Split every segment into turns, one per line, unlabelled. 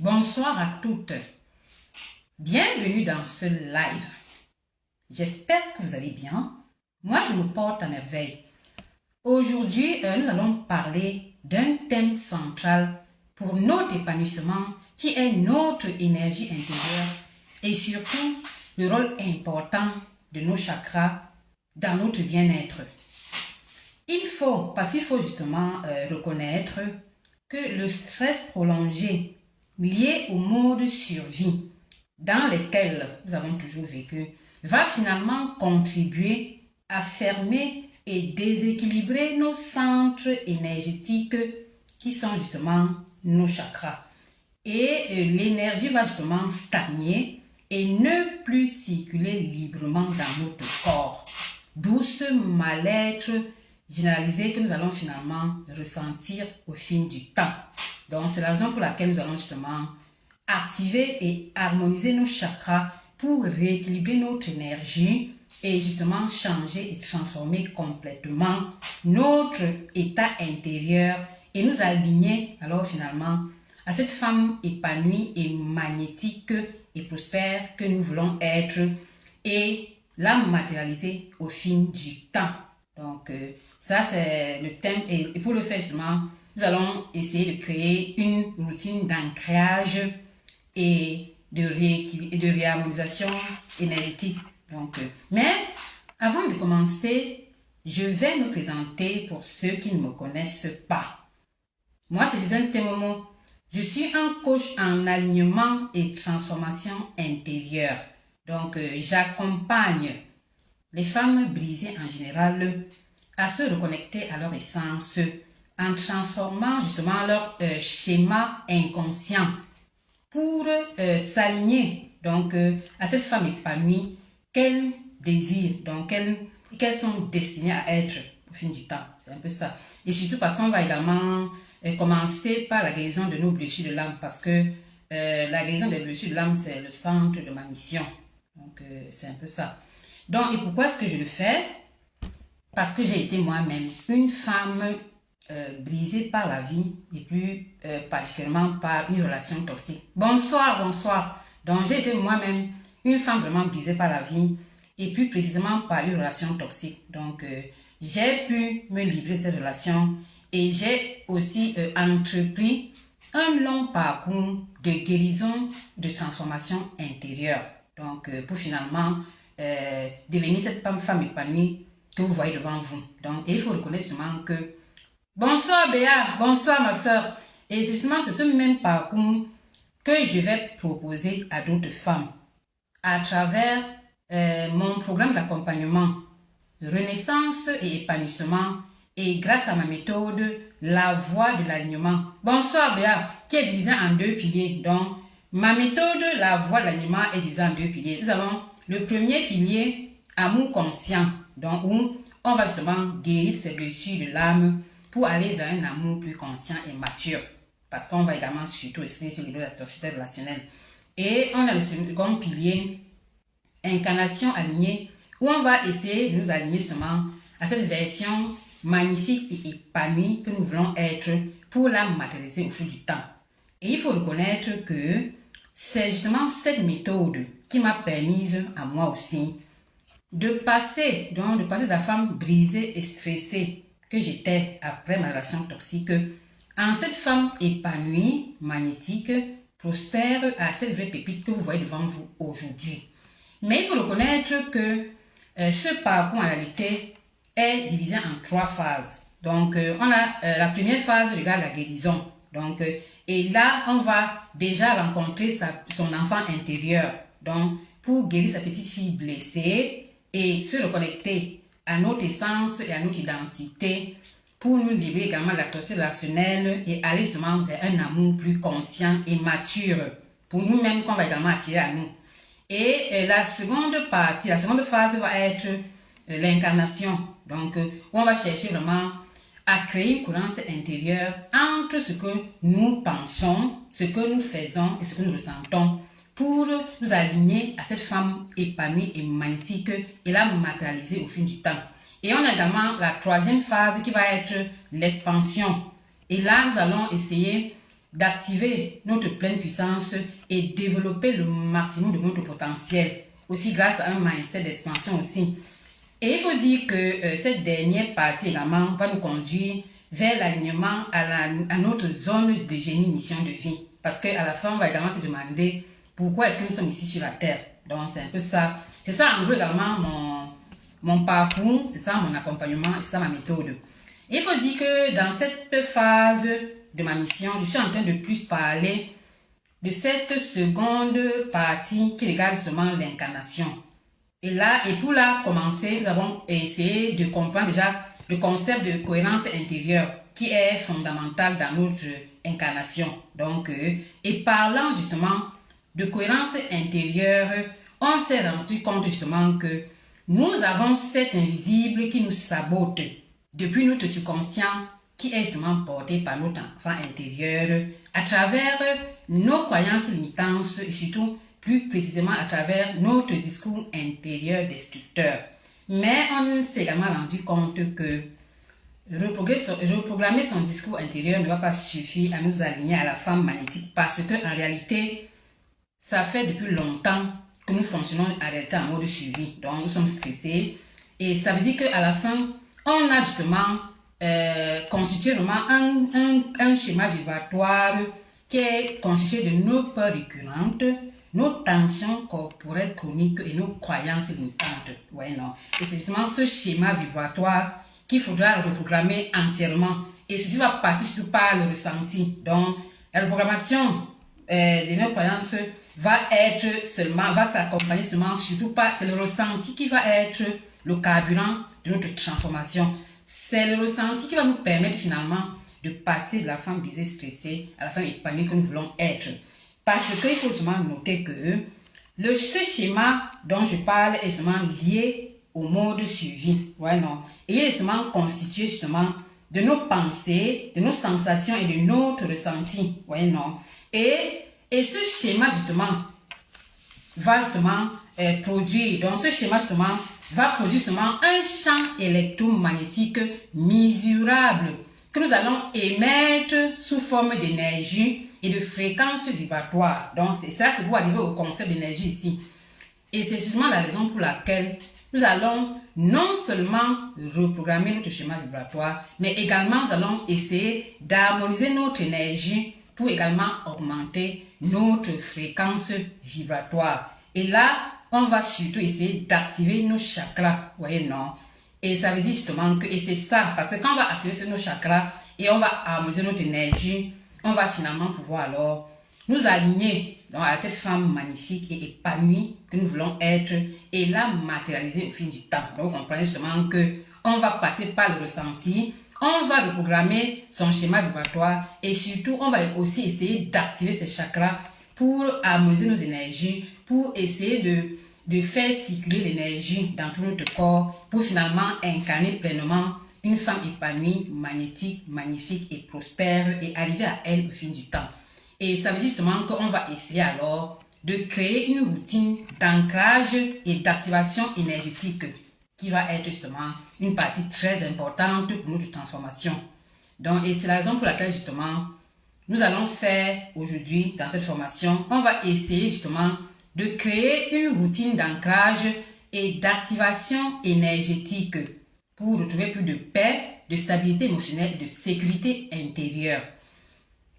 Bonsoir à toutes. Bienvenue dans ce live. J'espère que vous allez bien. Moi, je me porte à merveille. Aujourd'hui, nous allons parler d'un thème central pour notre épanouissement qui est notre énergie intérieure et surtout le rôle important de nos chakras dans notre bien-être. Parce qu'il faut justement reconnaître que le stress prolongé lié au mode survie dans lequel nous avons toujours vécu va finalement contribuer à fermer et déséquilibrer nos centres énergétiques qui sont justement nos chakras. Et l'énergie va justement stagner et ne plus circuler librement dans notre corps. D'où ce mal-être généralisé que nous allons finalement ressentir au fil du temps. Donc, c'est la raison pour laquelle nous allons justement activer et harmoniser nos chakras pour rééquilibrer notre énergie et justement changer et transformer complètement notre état intérieur et nous aligner alors finalement à cette femme épanouie et magnétique et prospère que nous voulons être et la matérialiser au fil du temps. Donc, ça, c'est le thème. Et pour le faire, justement, nous allons essayer de créer une routine d'ancrage et de réharmonisation énergétique. Donc, mais avant de commencer, je vais me présenter pour ceux qui ne me connaissent pas. Moi, c'est Gisèle Temomo. Je suis un coach en alignement et transformation intérieure. Donc, j'accompagne les femmes brisées en général à se reconnecter à leur essence en transformant justement leur schéma inconscient pour s'aligner donc à cette femme épanouie qu'elles désirent, donc qu'elles sont destinées à être au fil du temps. C'est un peu ça. Et surtout parce qu'on va également commencer par la guérison de nos blessures de l'âme parce que la guérison des blessures de l'âme, c'est le centre de ma mission. Donc, c'est un peu ça. Donc, et pourquoi est-ce que je le fais? Parce que j'ai été moi-même une femme brisée par la vie et plus particulièrement par une relation toxique. Bonsoir. Donc, j'ai été moi-même une femme vraiment brisée par la vie et plus précisément par une relation toxique. Donc, j'ai pu me libérer de cette relation et j'ai aussi entrepris un long parcours de guérison, de transformation intérieure. Donc, pour finalement devenir cette femme épanouie que vous voyez devant vous. Donc, il faut reconnaître justement que bonsoir Béa, bonsoir ma soeur. Et justement, c'est ce même parcours que je vais proposer à d'autres femmes à travers mon programme d'accompagnement Renaissance et épanouissement et grâce à ma méthode La Voie de l'alignement. Bonsoir Béa, qui est divisée en deux piliers. Donc, ma méthode La Voie de l'alignement est divisée en deux piliers. Nous avons le premier pilier, amour conscient, donc où on va justement guérir ces blessures de l'âme pour aller vers un amour plus conscient et mature. Parce qu'on va également surtout essayer de libérer la toxicité relationnelle. Et on a le second pilier, incarnation alignée, où on va essayer de nous aligner justement à cette version magnifique et épanouie que nous voulons être pour la matérialiser au fil du temps. Et il faut reconnaître que c'est justement cette méthode qui m'a permise à moi aussi de passer de la femme brisée et stressée que j'étais après ma relation toxique en cette femme épanouie, magnétique, prospère, à cette vraie pépite que vous voyez devant vous aujourd'hui. Mais il faut reconnaître que ce parcours en réalité est divisé en trois phases. Donc, on a la première phase regarde la guérison. Donc, et là, on va déjà rencontrer son enfant intérieur. Donc, pour guérir sa petite fille blessée et se reconnecter à notre essence et à notre identité pour nous libérer également de la toxicité relationnelle et aller justement vers un amour plus conscient et mature pour nous-mêmes qu'on va également attirer à nous. Et la seconde phase va être l'incarnation. Donc, on va chercher vraiment à créer une cohérence intérieure entre ce que nous pensons, ce que nous faisons et ce que nous ressentons pour nous aligner à cette femme épanouie et magnétique et la matérialiser au fil du temps. Et on a également la troisième phase qui va être l'expansion. Et là, nous allons essayer d'activer notre pleine puissance et développer le maximum de notre potentiel, aussi grâce à un mindset d'expansion aussi. Et il faut dire que cette dernière partie également va nous conduire vers l'alignement à notre zone de génie mission de vie. Parce qu'à la fin, on va également se demander pourquoi est-ce que nous sommes ici sur la Terre. Donc c'est un peu ça. C'est ça en gros également mon parcours, c'est ça mon accompagnement, c'est ça ma méthode. Et il faut dire que dans cette phase de ma mission, je suis en train de plus parler de cette seconde partie qui regarde justement l'incarnation. Et là, et pour la commencer, nous avons essayé de comprendre déjà le concept de cohérence intérieure qui est fondamental dans notre incarnation. Donc, et parlant justement de cohérence intérieure, on s'est rendu compte justement que nous avons cet invisible qui nous sabote depuis notre subconscient qui est justement porté par notre enfant intérieur à travers nos croyances limitantes et surtout plus précisément à travers notre discours intérieur destructeur. Mais on s'est également rendu compte que reprogrammer son discours intérieur ne va pas suffire à nous aligner à la femme magnétique parce qu'en réalité, ça fait depuis longtemps que nous fonctionnons en réalité en mode suivi. Donc, nous sommes stressés et ça veut dire qu'à la fin, on a justement constitué vraiment un schéma vibratoire qui est constitué de nos peurs récurrentes, nos tensions corporelles chroniques et nos croyances limitantes. Ouais, non. Et c'est justement ce schéma vibratoire qu'il faudra reprogrammer entièrement. Et ceci va passer surtout par le ressenti. Donc, la reprogrammation de nos croyances va s'accompagner seulement surtout par, c'est le ressenti qui va être le carburant de notre transformation. C'est le ressenti qui va nous permettre finalement de passer de la femme brisée stressée à la femme épanouie que nous voulons être. Parce qu'il faut seulement noter que ce schéma dont je parle est seulement lié au mode suivi. Ouais, non. Et il est justement constitué justement de nos pensées, de nos sensations et de notre ressenti. Ouais, non. Et ce schéma justement va justement produire, donc ce schéma justement va produire justement un champ électromagnétique mesurable que nous allons émettre sous forme d'énergie et de fréquence vibratoire. Donc c'est ça, c'est pour arriver au concept d'énergie ici. Et c'est justement la raison pour laquelle nous allons non seulement reprogrammer notre schéma vibratoire, mais également nous allons essayer d'harmoniser notre énergie pour également augmenter notre fréquence vibratoire. Et là, on va surtout essayer d'activer nos chakras. Vous voyez, non? Et ça veut dire justement que, et c'est ça, parce que quand on va activer nos chakras et on va harmoniser notre énergie, on va finalement pouvoir alors nous aligner donc, à cette femme magnifique et épanouie que nous voulons être et la matérialiser au fil du temps. Donc, vous comprenez justement que on va passer par le ressenti, on va reprogrammer son schéma vibratoire et surtout, on va aussi essayer d'activer ces chakras pour harmoniser nos énergies, pour essayer de faire circuler l'énergie dans tout notre corps, pour finalement incarner pleinement une femme épanouie, magnétique, magnifique et prospère et arriver à elle au fil du temps. Et ça veut dire justement qu'on va essayer alors de créer une routine d'ancrage et d'activation énergétique qui va être justement une partie très importante pour notre transformation. Donc, et c'est la raison pour laquelle justement nous allons faire aujourd'hui dans cette formation, on va essayer justement de créer une routine d'ancrage et d'activation énergétique pour retrouver plus de paix, de stabilité émotionnelle et de sécurité intérieure.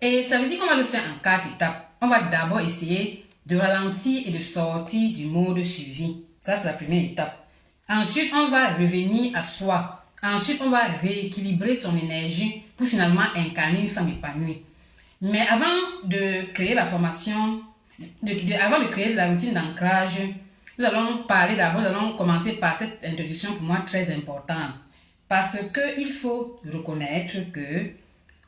Et ça veut dire qu'on va le faire en 4 étapes. On va d'abord essayer de ralentir et de sortir du mode suivi. Ça, c'est la première étape. Ensuite, on va revenir à soi. Ensuite, on va rééquilibrer son énergie pour finalement incarner une femme épanouie. Mais avant de créer la formation, avant de créer la routine d'ancrage, nous allons commencer par cette introduction pour moi très importante. Parce qu'il faut reconnaître que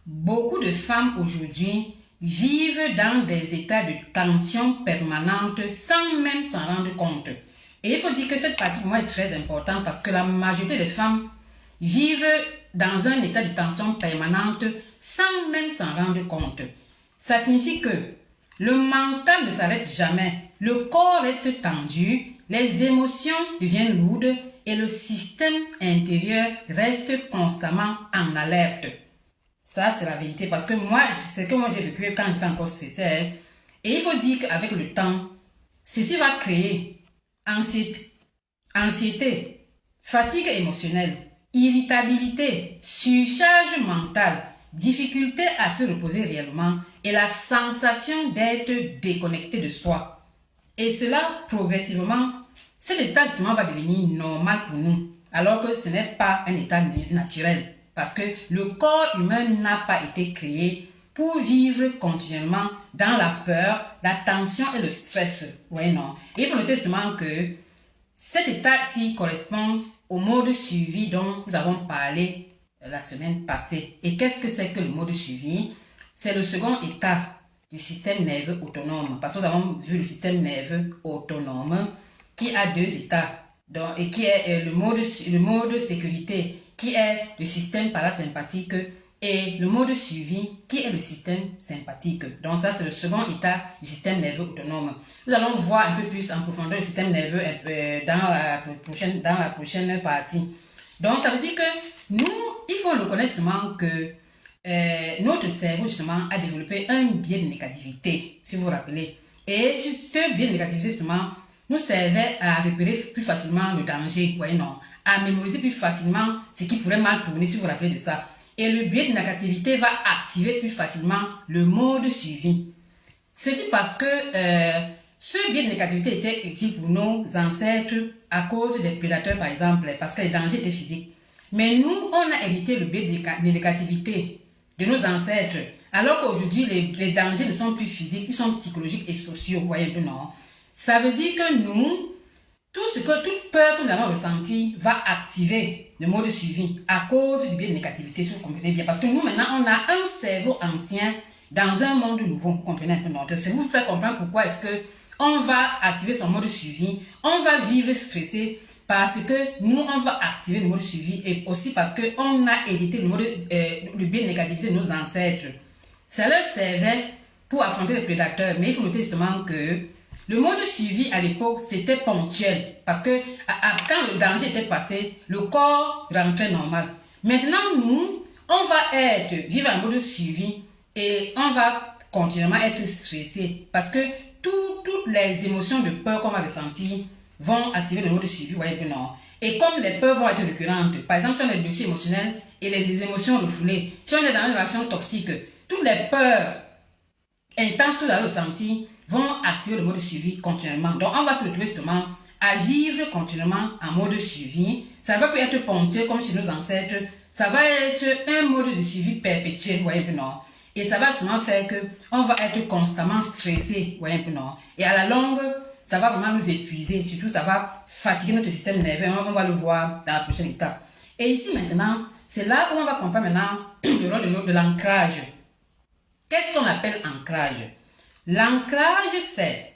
beaucoup de femmes aujourd'hui vivent dans des états de tension permanente sans même s'en rendre compte. Et il faut dire que cette partie pour moi est très importante parce que la majorité des femmes vivent dans un état de tension permanente sans même s'en rendre compte. Ça signifie que le mental ne s'arrête jamais, le corps reste tendu, les émotions deviennent lourdes et le système intérieur reste constamment en alerte. Ça, c'est la vérité. Parce que moi, c'est ce que moi j'ai vécu quand j'étais encore stressée. Hein. Et il faut dire qu'avec le temps, ceci va créer anxiété, fatigue émotionnelle, irritabilité, surcharge mentale, difficulté à se reposer réellement et la sensation d'être déconnecté de soi. Et cela, progressivement, cet état justement va devenir normal pour nous, alors que ce n'est pas un état naturel. Parce que le corps humain n'a pas été créé pour vivre continuellement dans la peur, la tension et le stress. Oui, non. Et il faut noter justement que cet état-ci correspond au mode suivi dont nous avons parlé la semaine passée. Et qu'est-ce que c'est que le mode suivi? C'est le second état du système nerveux autonome. Parce que nous avons vu le système nerveux autonome qui a deux états. Donc, et qui est le mode sécurité, qui est le système parasympathique, et le mode suivi, qui est le système sympathique. Donc ça, c'est le second état du système nerveux autonome. Nous allons voir un peu plus en profondeur le système nerveux dans la prochaine partie. Donc ça veut dire que nous, il faut reconnaître justement que notre cerveau justement a développé un biais de négativité, si vous vous rappelez. Et ce biais de négativité justement nous servait à repérer plus facilement le danger, voyez non, à mémoriser plus facilement ce qui pourrait mal tourner, si vous vous rappelez de ça. Et le biais de négativité va activer plus facilement le mode suivi. Ceci parce que ce biais de négativité était utile pour nos ancêtres à cause des prédateurs, par exemple, parce que les dangers étaient physiques. Mais nous, on a hérité le biais de négativité de nos ancêtres, alors qu'aujourd'hui, les dangers ne sont plus physiques, ils sont psychologiques et sociaux, vous voyez un peu, non? Ça veut dire que nous, toute peur que nous avons ressentie va activer le mode suivi à cause du biais de négativité, si vous comprenez bien. Parce que nous, maintenant, on a un cerveau ancien dans un monde nouveau. Vous comprenez un peu notre. C'est vous faire comprendre pourquoi est-ce que on va activer son mode suivi. On va vivre stressé parce que nous, on va activer le mode suivi et aussi parce qu'on a hérité le biais de négativité de nos ancêtres. Ça leur servait pour affronter les prédateurs. Mais il faut noter justement que le mode suivi à l'époque, c'était ponctuel parce que quand le danger était passé, le corps rentrait normal. Maintenant, nous, on va vivre en mode suivi et on va continuellement être stressé parce que toutes les émotions de peur qu'on va ressentir vont activer le mode suivi, vous voyez que non. Et comme les peurs vont être récurrentes, par exemple, si on a des blessures émotionnelles et les émotions refoulées, si on est dans une relation toxique, toutes les peurs intenses que vous allez ressentir vont activer le mode suivi continuellement. Donc, on va se retrouver justement à vivre continuellement en mode suivi. Ça va peut être ponctuel comme chez nos ancêtres. Ça va être un mode de suivi perpétuel, vous voyez un peu non. Et ça va justement faire que on va être constamment stressé, vous voyez un peu non. Et à la longue, ça va vraiment nous épuiser. Surtout, ça va fatiguer notre système nerveux. On va le voir dans la prochaine étape. Et ici maintenant, c'est là où on va comprendre maintenant le rôle de l'ancrage. Qu'est-ce qu'on appelle ancrage? L'ancrage, c'est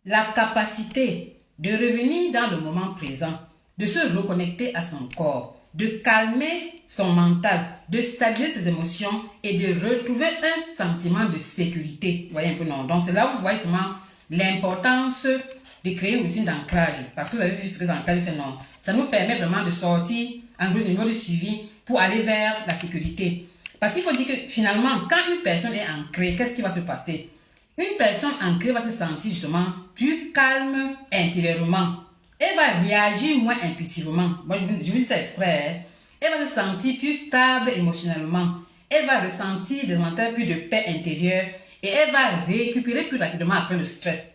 la capacité de revenir dans le moment présent, de se reconnecter à son corps, de calmer son mental, de stabiliser ses émotions et de retrouver un sentiment de sécurité. Vous voyez un peu, non? Donc, c'est là où vous voyez seulement l'importance de créer une routine d'ancrage. Parce que vous avez vu ce que l'ancrage fait, non? Ça nous permet vraiment de sortir en gros du niveau de suivi pour aller vers la sécurité. Parce qu'il faut dire que finalement, quand une personne est ancrée, qu'est-ce qui va se passer? Une personne ancrée va se sentir justement plus calme intérieurement. Elle va réagir moins impulsivement. Moi, je vous dis ça exprès. Hein. Elle va se sentir plus stable émotionnellement. Elle va ressentir davantage plus de paix intérieure et elle va récupérer plus rapidement après le stress.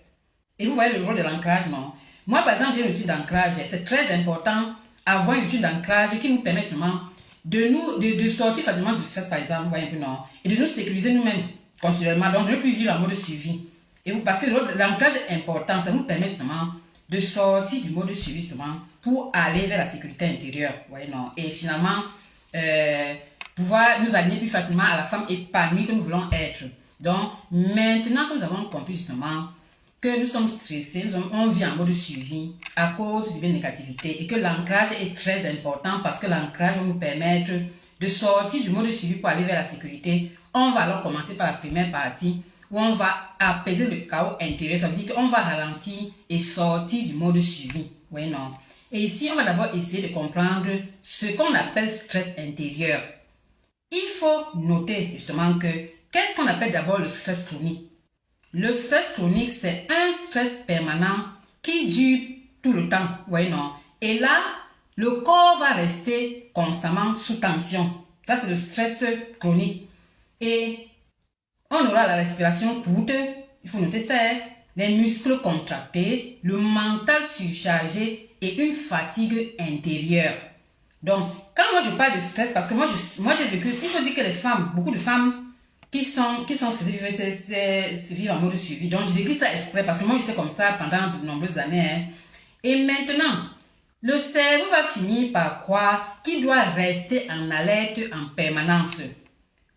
Et vous voyez le rôle de l'ancrage, non? Moi, par exemple, j'ai une routine d'ancrage. C'est très important d'avoir une routine d'ancrage qui nous permet justement de sortir facilement du stress, par exemple, vous voyez un peu, non? Et de nous sécuriser nous-mêmes continuellement, donc de ne plus vivre en mode suivi. Et vous, parce que l'ancrage est important, ça nous permet justement de sortir du mode suivi justement pour aller vers la sécurité intérieure, vous voyez, non? Et finalement, pouvoir nous aligner plus facilement à la femme épanouie que nous voulons être. Donc, maintenant que nous avons compris justement que nous sommes stressés, on vit en mode suivi à cause du biais de négativité et que l'ancrage est très important parce que l'ancrage va nous permettre de sortir du mode suivi pour aller vers la sécurité. On va alors commencer par la première partie où on va apaiser le chaos intérieur. Ça veut dire qu'on va ralentir et sortir du mode suivi. Oui, non. Et ici, on va d'abord essayer de comprendre ce qu'on appelle stress intérieur. il faut noter justement que qu'est-ce qu'on appelle d'abord le stress chronique? Le stress chronique, c'est un stress permanent qui dure tout le temps. Vous voyez, non? Et là, le corps va rester constamment sous tension. Ça, c'est le stress chronique. Et on aura la respiration courte, il faut noter ça, hein? Les muscles contractés, le mental surchargé et une fatigue intérieure. Donc, quand moi je parle de stress, parce que moi j'ai vécu, il faut dire que les femmes, beaucoup de femmes qui sont se vivent en mode suivi. Donc, je décris ça exprès parce que moi j'étais comme ça pendant de nombreuses années. Hein. Et maintenant, le cerveau va finir par croire qu'il doit rester en alerte en permanence.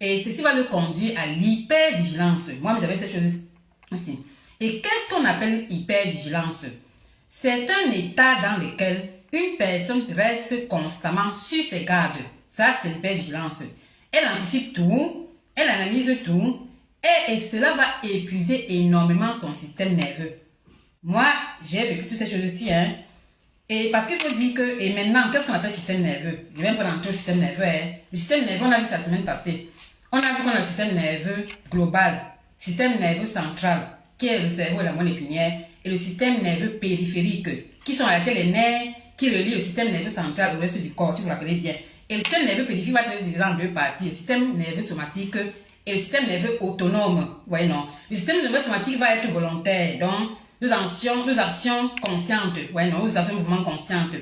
Et ceci va le conduire à l'hypervigilance. Moi, j'avais cette chose aussi. Et qu'est-ce qu'on appelle hypervigilance? C'est un état dans lequel une personne reste constamment sur ses gardes. Ça, c'est l'hypervigilance. Elle anticipe tout, elle analyse tout, et cela va épuiser énormément son système nerveux. Moi, j'ai vécu toutes ces choses-ci, hein. Et parce qu'il faut dire que, et maintenant, qu'est-ce qu'on appelle système nerveux? Je vais même pas rentrer au système nerveux, hein. Le système nerveux, on a vu ça la semaine passée. On a vu qu'on a le système nerveux global, système nerveux central, qui est le cerveau et la moelle épinière, et le système nerveux périphérique, qui sont à laquelle les nerfs qui relient le système nerveux central au reste du corps, si vous vous rappelez bien. Et le système nerveux périphérique va être divisé en deux parties, le système nerveux somatique et le système nerveux autonome. Vous voyez, non? Le système nerveux somatique va être volontaire, donc nos actions conscientes, ouais, non, nos actions mouvements conscientes.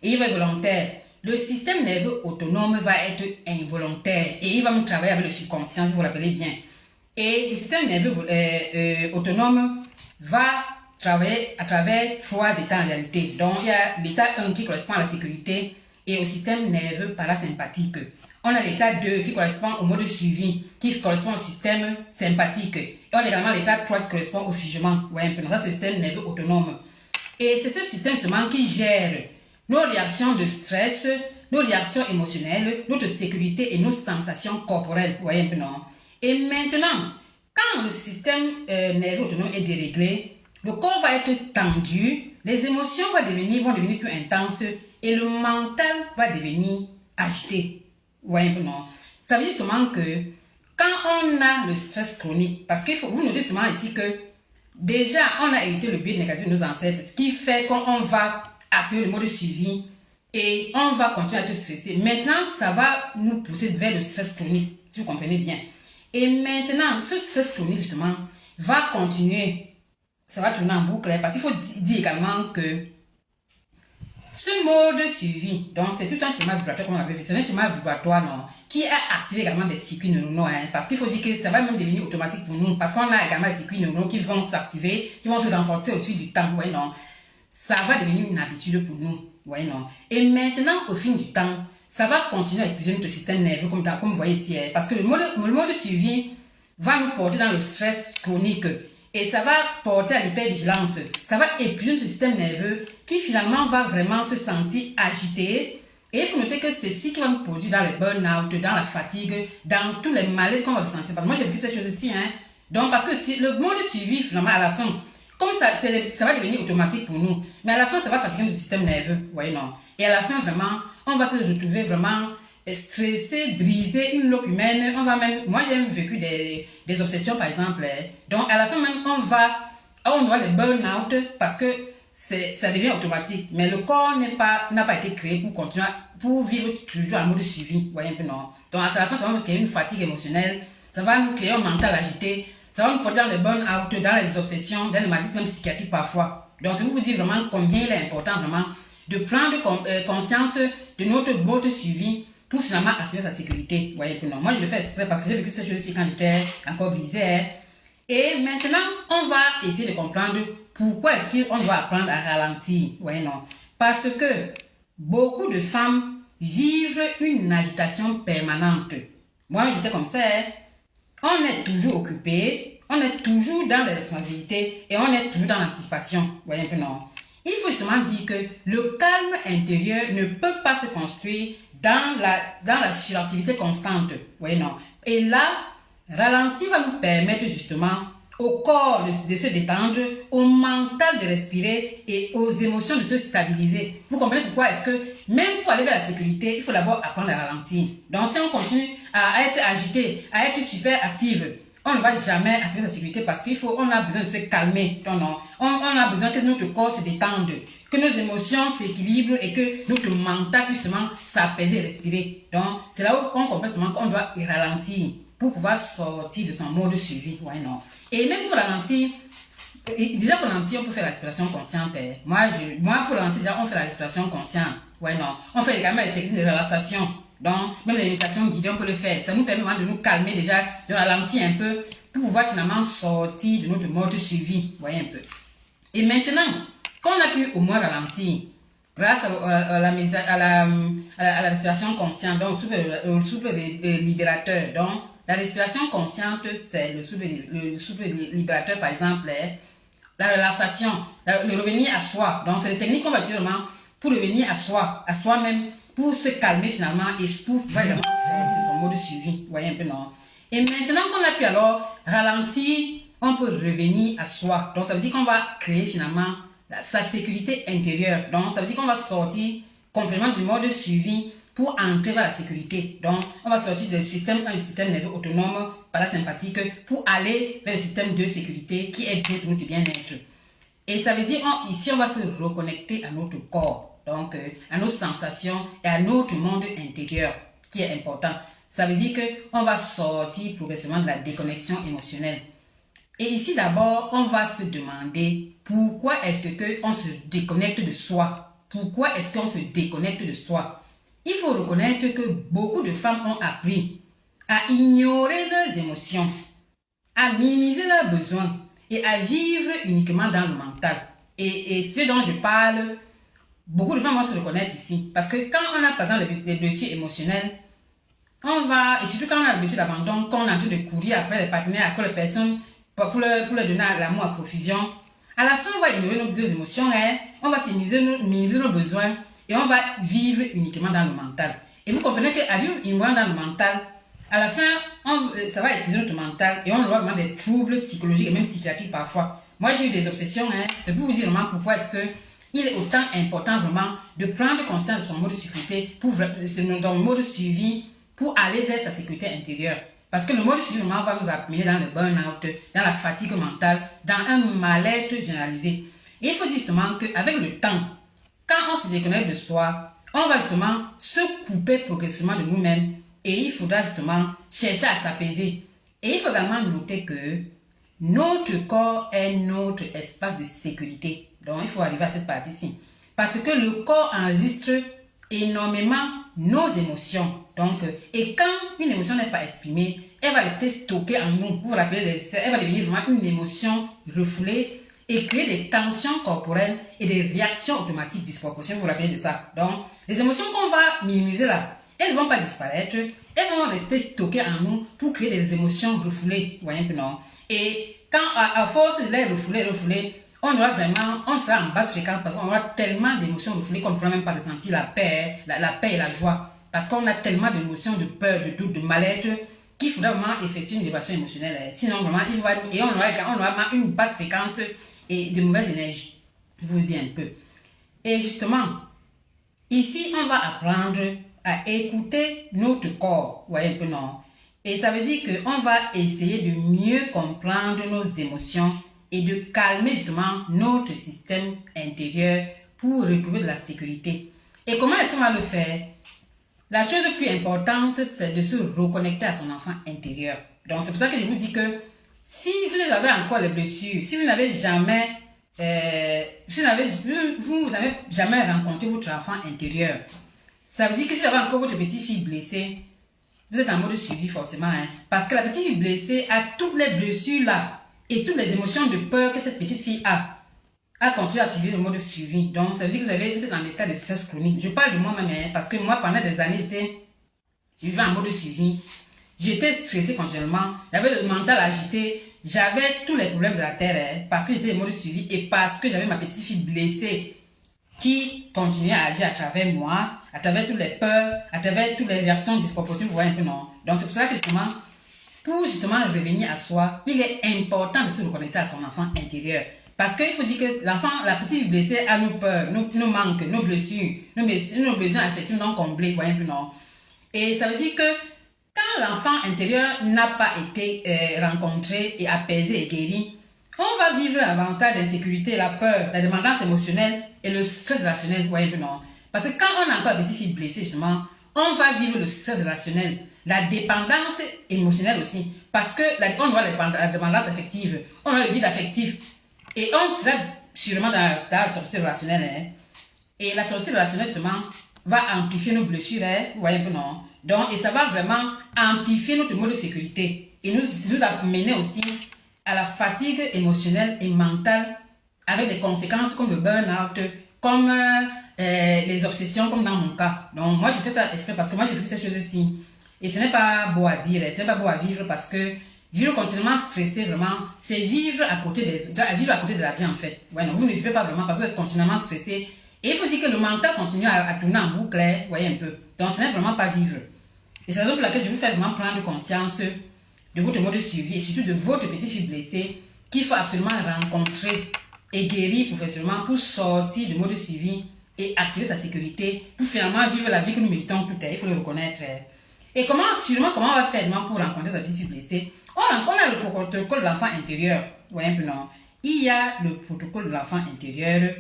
Et il va être volontaire. Le système nerveux autonome va être involontaire et il va me travailler avec le subconscient, vous vous rappelez bien. Et le système nerveux autonome va travailler à travers 3 états en réalité. Donc, il y a l'état 1 qui correspond à la sécurité et au système nerveux parasympathique. On a l'état 2 qui correspond au mode suivi, qui correspond au système sympathique. Et on a également l'état 3 qui correspond au figement. Ouais, un peu. Donc, ça, c'est le système nerveux autonome. Et c'est ce système justement qui gère nos réactions de stress, nos réactions émotionnelles, notre sécurité et nos sensations corporelles. Vous voyez un peu, non? Et maintenant, quand le système nerveux autonome est déréglé, le corps va être tendu, les émotions vont devenir plus intenses et le mental va devenir agité. Vous voyez un peu, non? Ça veut dire justement que quand on a le stress chronique, parce qu'il faut vous notez justement ici que déjà on a hérité le biais négatif de nos ancêtres, ce qui fait qu'on va activer le mode suivi et on va continuer à être stressé. Maintenant, ça va nous pousser vers le stress chronique, si vous comprenez bien. Et maintenant, ce stress chronique, justement, va continuer. Ça va tourner en boucle, parce qu'il faut dire également que ce mode suivi, donc c'est tout un schéma vibratoire, comme on l'avait vu, c'est un schéma vibratoire, non, qui a activé également des circuits neuronaux, hein, parce qu'il faut dire que ça va même devenir automatique pour nous, parce qu'on a également des circuits neuronaux qui vont s'activer, qui vont se renforcer au fil du temps, ouais, non. Ça va devenir une habitude pour nous, ouais, non. Et maintenant, au fil du temps, ça va continuer à épuiser notre système nerveux, comme vous voyez ici, hein, parce que le mode suivi va nous porter dans le stress chronique. Et ça va porter à l'hypervigilance. Ça va épuiser notre système nerveux qui finalement va vraiment se sentir agité. Et il faut noter que c'est ce qui va nous produire dans les burn-out, dans la fatigue, dans tous les malaises qu'on va ressentir. Parce que moi, j'ai vécu cette chose aussi. Hein. Donc, parce que si le mode suivi, finalement, à la fin, comme ça va devenir automatique pour nous. Mais à la fin, ça va fatiguer notre système nerveux. Vous voyez, non? Et à la fin, vraiment, on va se retrouver vraiment stressé, brisé, une loque humaine, on va même, moi j'ai vécu des obsessions par exemple, donc à la fin même on voit les burn-out parce que ça devient automatique, mais le corps n'a pas été créé pour continuer, pour vivre toujours en mode suivi, vous voyez un peu, non? Donc à la fin ça va nous créer une fatigue émotionnelle, ça va nous créer un mental agité, ça va nous porter dans les burn-out, dans les obsessions, dans les maladies même psychiatriques parfois. Donc c'est pour vous dire vraiment combien il est important vraiment de prendre conscience de notre mode suivi pour finalement activer sa sécurité. Vous voyez, non. Moi, je le fais exprès parce que j'ai vécu cette chose-ci quand j'étais encore brisée. Et maintenant, on va essayer de comprendre pourquoi est-ce qu'on doit apprendre à ralentir. Vous voyez, non. Parce que beaucoup de femmes vivent une agitation permanente. Moi, j'étais comme ça. On est toujours occupé, on est toujours dans les responsabilités et on est toujours dans l'anticipation. Vous voyez un peu, non. Il faut justement dire que le calme intérieur ne peut pas se construire dans la suractivité constante. Oui, non. Et là, ralentir va nous permettre justement au corps de se détendre, au mental de respirer et aux émotions de se stabiliser. Vous comprenez pourquoi est-ce que même pour aller vers la sécurité, il faut d'abord apprendre à ralentir. Donc si on continue à être agité, à être super active, on ne va jamais attirer sa sécurité parce on a besoin de se calmer. Non. On a besoin que notre corps se détende, que nos émotions s'équilibrent et que notre mental puisse s'apaiser et respirer. Donc, c'est là où on comprend qu'on doit ralentir pour pouvoir sortir de son mode de survie. Ouais, non. Et même pour ralentir, déjà pour ralentir, on peut faire la respiration consciente. Moi, pour ralentir, déjà, on fait la respiration consciente. Ouais, non. On fait également les techniques de relaxation. Donc, même les méditations guidées, on peut le faire. Ça nous permet de nous calmer déjà, de ralentir un peu, pour pouvoir finalement sortir de notre mode de survie. Vous voyez un peu. Et maintenant, quand on a pu au moins ralentir, grâce à la respiration consciente, donc le souffle libérateur. Donc, la respiration consciente, c'est le souffle libérateur, par exemple, la relaxation, le revenir à soi. Donc, c'est des techniques qu'on va utiliser vraiment pour revenir à soi-même, pour se calmer finalement et pour vraiment sortir de son mode de survie. Vous voyez un peu, non? Et maintenant qu'on a pu alors ralentir, on peut revenir à soi. Donc, ça veut dire qu'on va créer finalement sa sécurité intérieure. Donc, ça veut dire qu'on va sortir complètement du mode de survie pour entrer vers la sécurité. Donc, on va sortir du système nerveux autonome parasympathique pour aller vers le système de sécurité qui est bien pour notre bien-être. Et ça veut dire, ici, on va se reconnecter à notre corps. Donc, à nos sensations et à notre monde intérieur qui est important. Ça veut dire qu'on va sortir progressivement de la déconnexion émotionnelle. Et ici, d'abord, on va se demander pourquoi est-ce qu'on se déconnecte de soi. Pourquoi est-ce qu'on se déconnecte de soi? Il faut reconnaître que beaucoup de femmes ont appris à ignorer leurs émotions, à minimiser leurs besoins et à vivre uniquement dans le mental. Et ce dont je parle, beaucoup de femmes vont se reconnaître ici. Parce que quand on a par exemple des blessures émotionnelles, et surtout quand on a des blessures d'abandon, quand on est en train de courir après les partenaires, après les personnes, pour leur donner l'amour à profusion, à la fin, on va ignorer nos deux émotions, on va minimiser nos besoins et on va vivre uniquement dans le mental. Et vous comprenez qu'à vivre uniquement dans le mental, à la fin, ça va épuiser notre mental et on aura vraiment des troubles psychologiques et même psychiatriques parfois. Moi, j'ai eu des obsessions, c'est pour vous dire vraiment pourquoi est-ce que il est autant important vraiment de prendre conscience de son mode de sécurité, dans le mode de suivi, pour aller vers sa sécurité intérieure. Parce que le mode de suivi vraiment va nous amener dans le burn-out, dans la fatigue mentale, dans un mal-être généralisé. Et il faut dire justement qu'avec le temps, quand on se déconnecte de soi, on va justement se couper progressivement de nous-mêmes et il faudra justement chercher à s'apaiser. Et il faut également noter que notre corps est notre espace de sécurité. Donc, il faut arriver à cette partie-ci. Parce que le corps enregistre énormément nos émotions. Donc, et quand une émotion n'est pas exprimée, elle va rester stockée en nous. Vous vous rappelez, elle va devenir vraiment une émotion refoulée et créer des tensions corporelles et des réactions automatiques disproportionnées. Vous vous rappelez de ça. Donc, les émotions qu'on va minimiser là, elles ne vont pas disparaître. Elles vont rester stockées en nous pour créer des émotions refoulées. Vous voyez un peu, non? Et quand, à force de les refouler, on sera en basse fréquence parce qu'on aura tellement d'émotions refoulées qu'on ne pourra même pas ressentir la paix et la joie. Parce qu'on a tellement d'émotions de peur, de doute, de mal-être qu'il faudra vraiment effectuer une évaluation émotionnelle. Sinon, vraiment, on aura une basse fréquence et de mauvaise énergie. Je vous dis un peu. Et justement, ici, on va apprendre à écouter notre corps. Vous voyez un peu, non? Et ça veut dire qu'on va essayer de mieux comprendre nos émotions et de calmer justement notre système intérieur pour retrouver de la sécurité. Et comment est-ce qu'on va le faire? La chose la plus importante, c'est de se reconnecter à son enfant intérieur. Donc, c'est pour ça que je vous dis que si vous avez encore les blessures, si vous n'avez jamais, vous n'avez jamais rencontré votre enfant intérieur, ça veut dire que si vous avez encore votre petite fille blessée, vous êtes en mode suivi forcément. Parce que la petite fille blessée a toutes les blessures là et toutes les émotions de peur que cette petite fille a continué à activer le mode suivi. Donc, ça veut dire que vous êtes en état de stress chronique. Je parle de moi-même parce que moi, pendant des années, je vivais en mode suivi. J'étais stressée continuellement. J'avais le mental agité. J'avais tous les problèmes de la terre parce que j'étais en mode suivi et parce que j'avais ma petite fille blessée qui continuait à agir à travers moi, à travers toutes les peurs, à travers toutes les réactions disproportionnées, vous voyez un peu, non? Donc, c'est pour ça que justement, pour justement revenir à soi, il est important de se reconnecter à son enfant intérieur. Parce qu'il faut dire que l'enfant, la petite blessée a nos peurs, nos manques, nos blessures, nos besoins affectifs non comblés, voyez un peu non. Et ça veut dire que quand l'enfant intérieur n'a pas été rencontré et apaisé et guéri, on va vivre davantage d'insécurité, la peur, la dépendance émotionnelle et le stress relationnel, voyez un peu non. Parce que quand on a encore des filles blessées, justement, on va vivre le stress relationnel, la dépendance émotionnelle aussi. Parce que on voit la dépendance affective, on a le vide affectif. Et on sera sûrement dans la toxicité relationnelle. Hein. Et la toxicité relationnelle, justement, va amplifier nos blessures. Hein. Vous voyez un peu, non? Donc, et ça va vraiment amplifier notre mode de sécurité. Et nous amener aussi à la fatigue émotionnelle et mentale avec des conséquences comme le burn-out, comme les obsessions, comme dans mon cas. Donc, moi, je fais ça exprès parce que moi, j'ai vécu ces choses-ci. Et ce n'est pas beau à dire, ce n'est pas beau à vivre parce que vivre continuellement stressé, vraiment, c'est vivre à côté de la vie, en fait. Ouais, donc vous ne vivez pas vraiment parce que vous êtes continuellement stressé. Et il faut dire que le mental continue à tourner en boucle, vous voyez un peu. Donc, ce n'est vraiment pas vivre. Et c'est la raison pour laquelle je vous fais vraiment prendre conscience de votre mode de suivi et surtout de votre petite fille blessée qu'il faut absolument rencontrer et guérir professionnellement pour sortir du mode de suivi et activer sa sécurité pour finalement vivre la vie que nous méritons tout. Il faut le reconnaître. Et comment on va faire pour rencontrer sa petite fille blessée? On a le protocole de l'enfant intérieur. Vous voyez un peu, non? Il y a le protocole de l'enfant intérieur,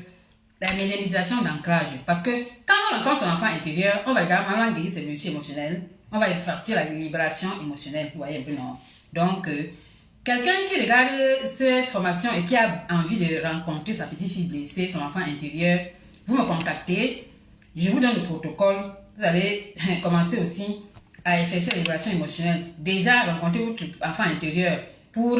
la médiatisation d'ancrage. Parce que quand on rencontre son enfant intérieur, on va également guérir ses blessures émotionnelles. On va faire la libération émotionnelle. Vous voyez un peu, non? Donc, quelqu'un qui regarde cette formation et qui a envie de rencontrer sa petite fille blessée, son enfant intérieur, vous me contactez. Je vous donne le protocole. Vous allez commencer aussi à effectuer la libération émotionnelle. Déjà, rencontrer votre enfant intérieur pour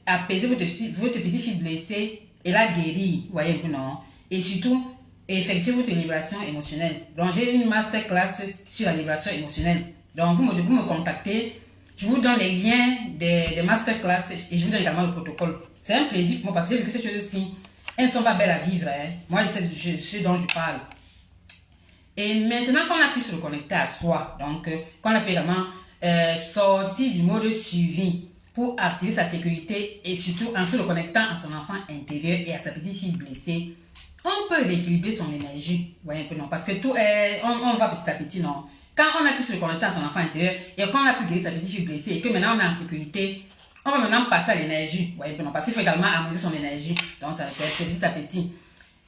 apaiser votre petite fille blessée et la guérir. Vous voyez un peu, non? Et surtout, effectuer votre libération émotionnelle. Donc, j'ai une masterclass sur la libération émotionnelle. Donc, vous me contactez. Je vous donne les liens des masterclass et je vous donne également le protocole. C'est un plaisir pour moi parce que j'ai vu que ces choses-ci, elles ne sont pas belles à vivre. Hein. Moi, je sais ce dont je parle. Et maintenant qu'on a pu se reconnecter à soi, donc qu'on a pu également sortir du mode suivi pour activer sa sécurité et surtout en se reconnectant à son enfant intérieur et à sa petite fille blessée, on peut rééquilibrer son énergie. Vous voyez un peu, non? Parce que tout est, on va petit à petit, non? Quand on a pu se reconnecter à son enfant intérieur et qu'on a pu guérir sa petite fille blessée et que maintenant on est en sécurité, on va maintenant passer à l'énergie. Vous voyez un peu, non? Parce qu'il faut également harmoniser son énergie. Donc, c'est petit à petit.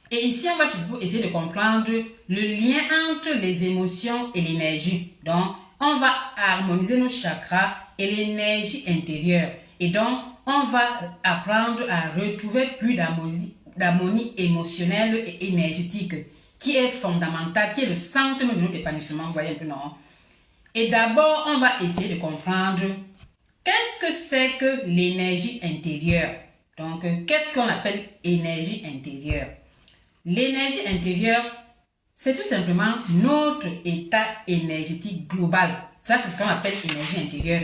Et ici, on va surtout essayer de comprendre le lien entre les émotions et l'énergie. Donc, on va harmoniser nos chakras et l'énergie intérieure. Et donc, on va apprendre à retrouver plus d'harmonie émotionnelle et énergétique, qui est fondamentale, qui est le centre de notre épanouissement. Vous voyez un peu, non? Et d'abord, on va essayer de comprendre qu'est-ce que c'est que l'énergie intérieure. Donc, qu'est-ce qu'on appelle énergie intérieure? L'énergie intérieure, c'est tout simplement notre état énergétique global. Ça, c'est ce qu'on appelle énergie intérieure.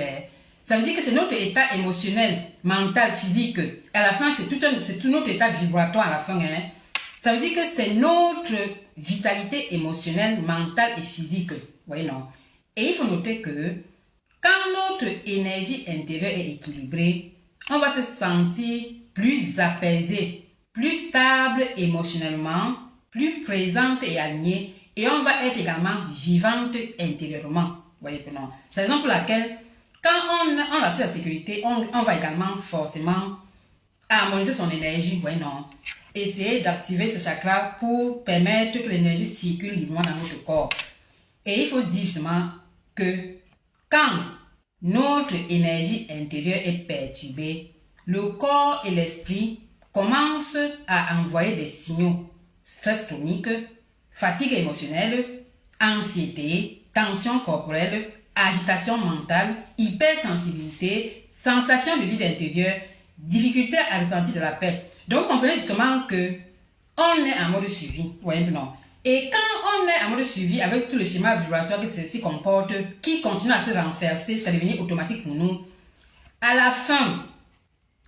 Ça veut dire que c'est notre état émotionnel, mental, physique. À la fin, c'est tout notre état vibratoire à la fin. Hein. Ça veut dire que c'est notre vitalité émotionnelle, mentale et physique. Vous voyez, non? Et il faut noter que quand notre énergie intérieure est équilibrée, on va se sentir plus apaisé, plus stable émotionnellement, plus présente et alignée, et on va être également vivante intérieurement. Vous voyez, non? C'est la raison pour laquelle, quand on attire la sécurité, on va également forcément harmoniser son énergie. Vous voyez, non? Essayer d'activer ce chakra pour permettre que l'énergie circule librement dans notre corps. Et il faut dire justement que quand notre énergie intérieure est perturbée, le corps et l'esprit commencent à envoyer des signaux: stress chronique, fatigue émotionnelle, anxiété, tension corporelle, agitation mentale, hypersensibilité, sensation de vide intérieur, difficulté à ressentir de la paix. Donc, vous comprenez justement que on est en mode suivi. Vous voyez, non? Et quand on est en mode suivi avec tout le schéma vibratoire que ceci comporte, qui continue à se renverser jusqu'à devenir automatique pour nous, à la fin,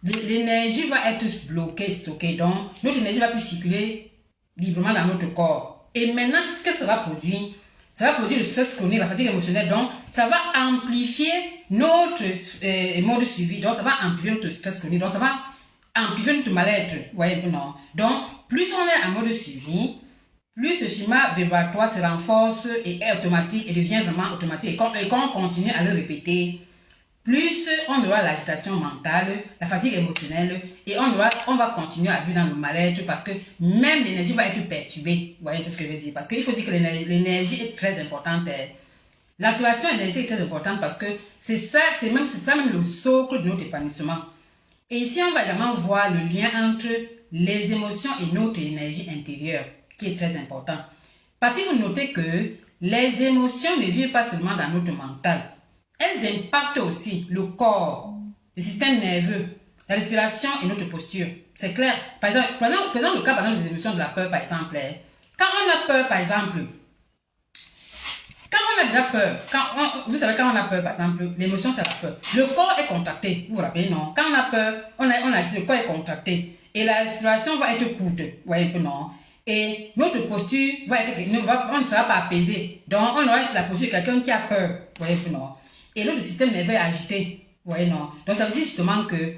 l'énergie va être bloquée, stockée. Donc, notre énergie va plus circuler librement dans notre corps. Et maintenant, qu'est-ce que ça va produire? Ça va produire le stress chronique, la fatigue émotionnelle. Donc, ça va amplifier notre mode de suivi, donc ça va empirer notre stress chronique, donc ça va empirer notre mal-être. Vous voyez, non? Donc, plus on est en mode de suivi, plus le schéma vibratoire se renforce et est automatique et devient vraiment automatique. Et quand on continue à le répéter, plus on aura l'agitation mentale, la fatigue émotionnelle et on va continuer à vivre dans le mal-être parce que même l'énergie va être perturbée. Vous voyez ce que je veux dire? Parce qu'il faut dire que l'énergie est très importante. L'activation énergétique est très importante parce que c'est ça même le socle de notre épanouissement. Et ici, on va également voir le lien entre les émotions et notre énergie intérieure, qui est très important. Parce qu'il faut noter que les émotions ne vivent pas seulement dans notre mental. Elles impactent aussi le corps, le système nerveux, la respiration et notre posture. C'est clair. Par exemple, le cas des émotions de la peur, par exemple. Quand on a peur, par exemple, quand on a déjà peur, vous savez, quand on a peur, par exemple, l'émotion, c'est la peur. Le corps est contracté, vous vous rappelez, non? Quand on a peur, le corps est contracté. Et la respiration va être courte, vous voyez un peu, non? Et notre posture on ne sera pas apaisé. Donc, on aura la posture de quelqu'un qui a peur, vous voyez un peu, non? Et notre système nerveux est agité, vous voyez, non? Donc, ça veut dire justement que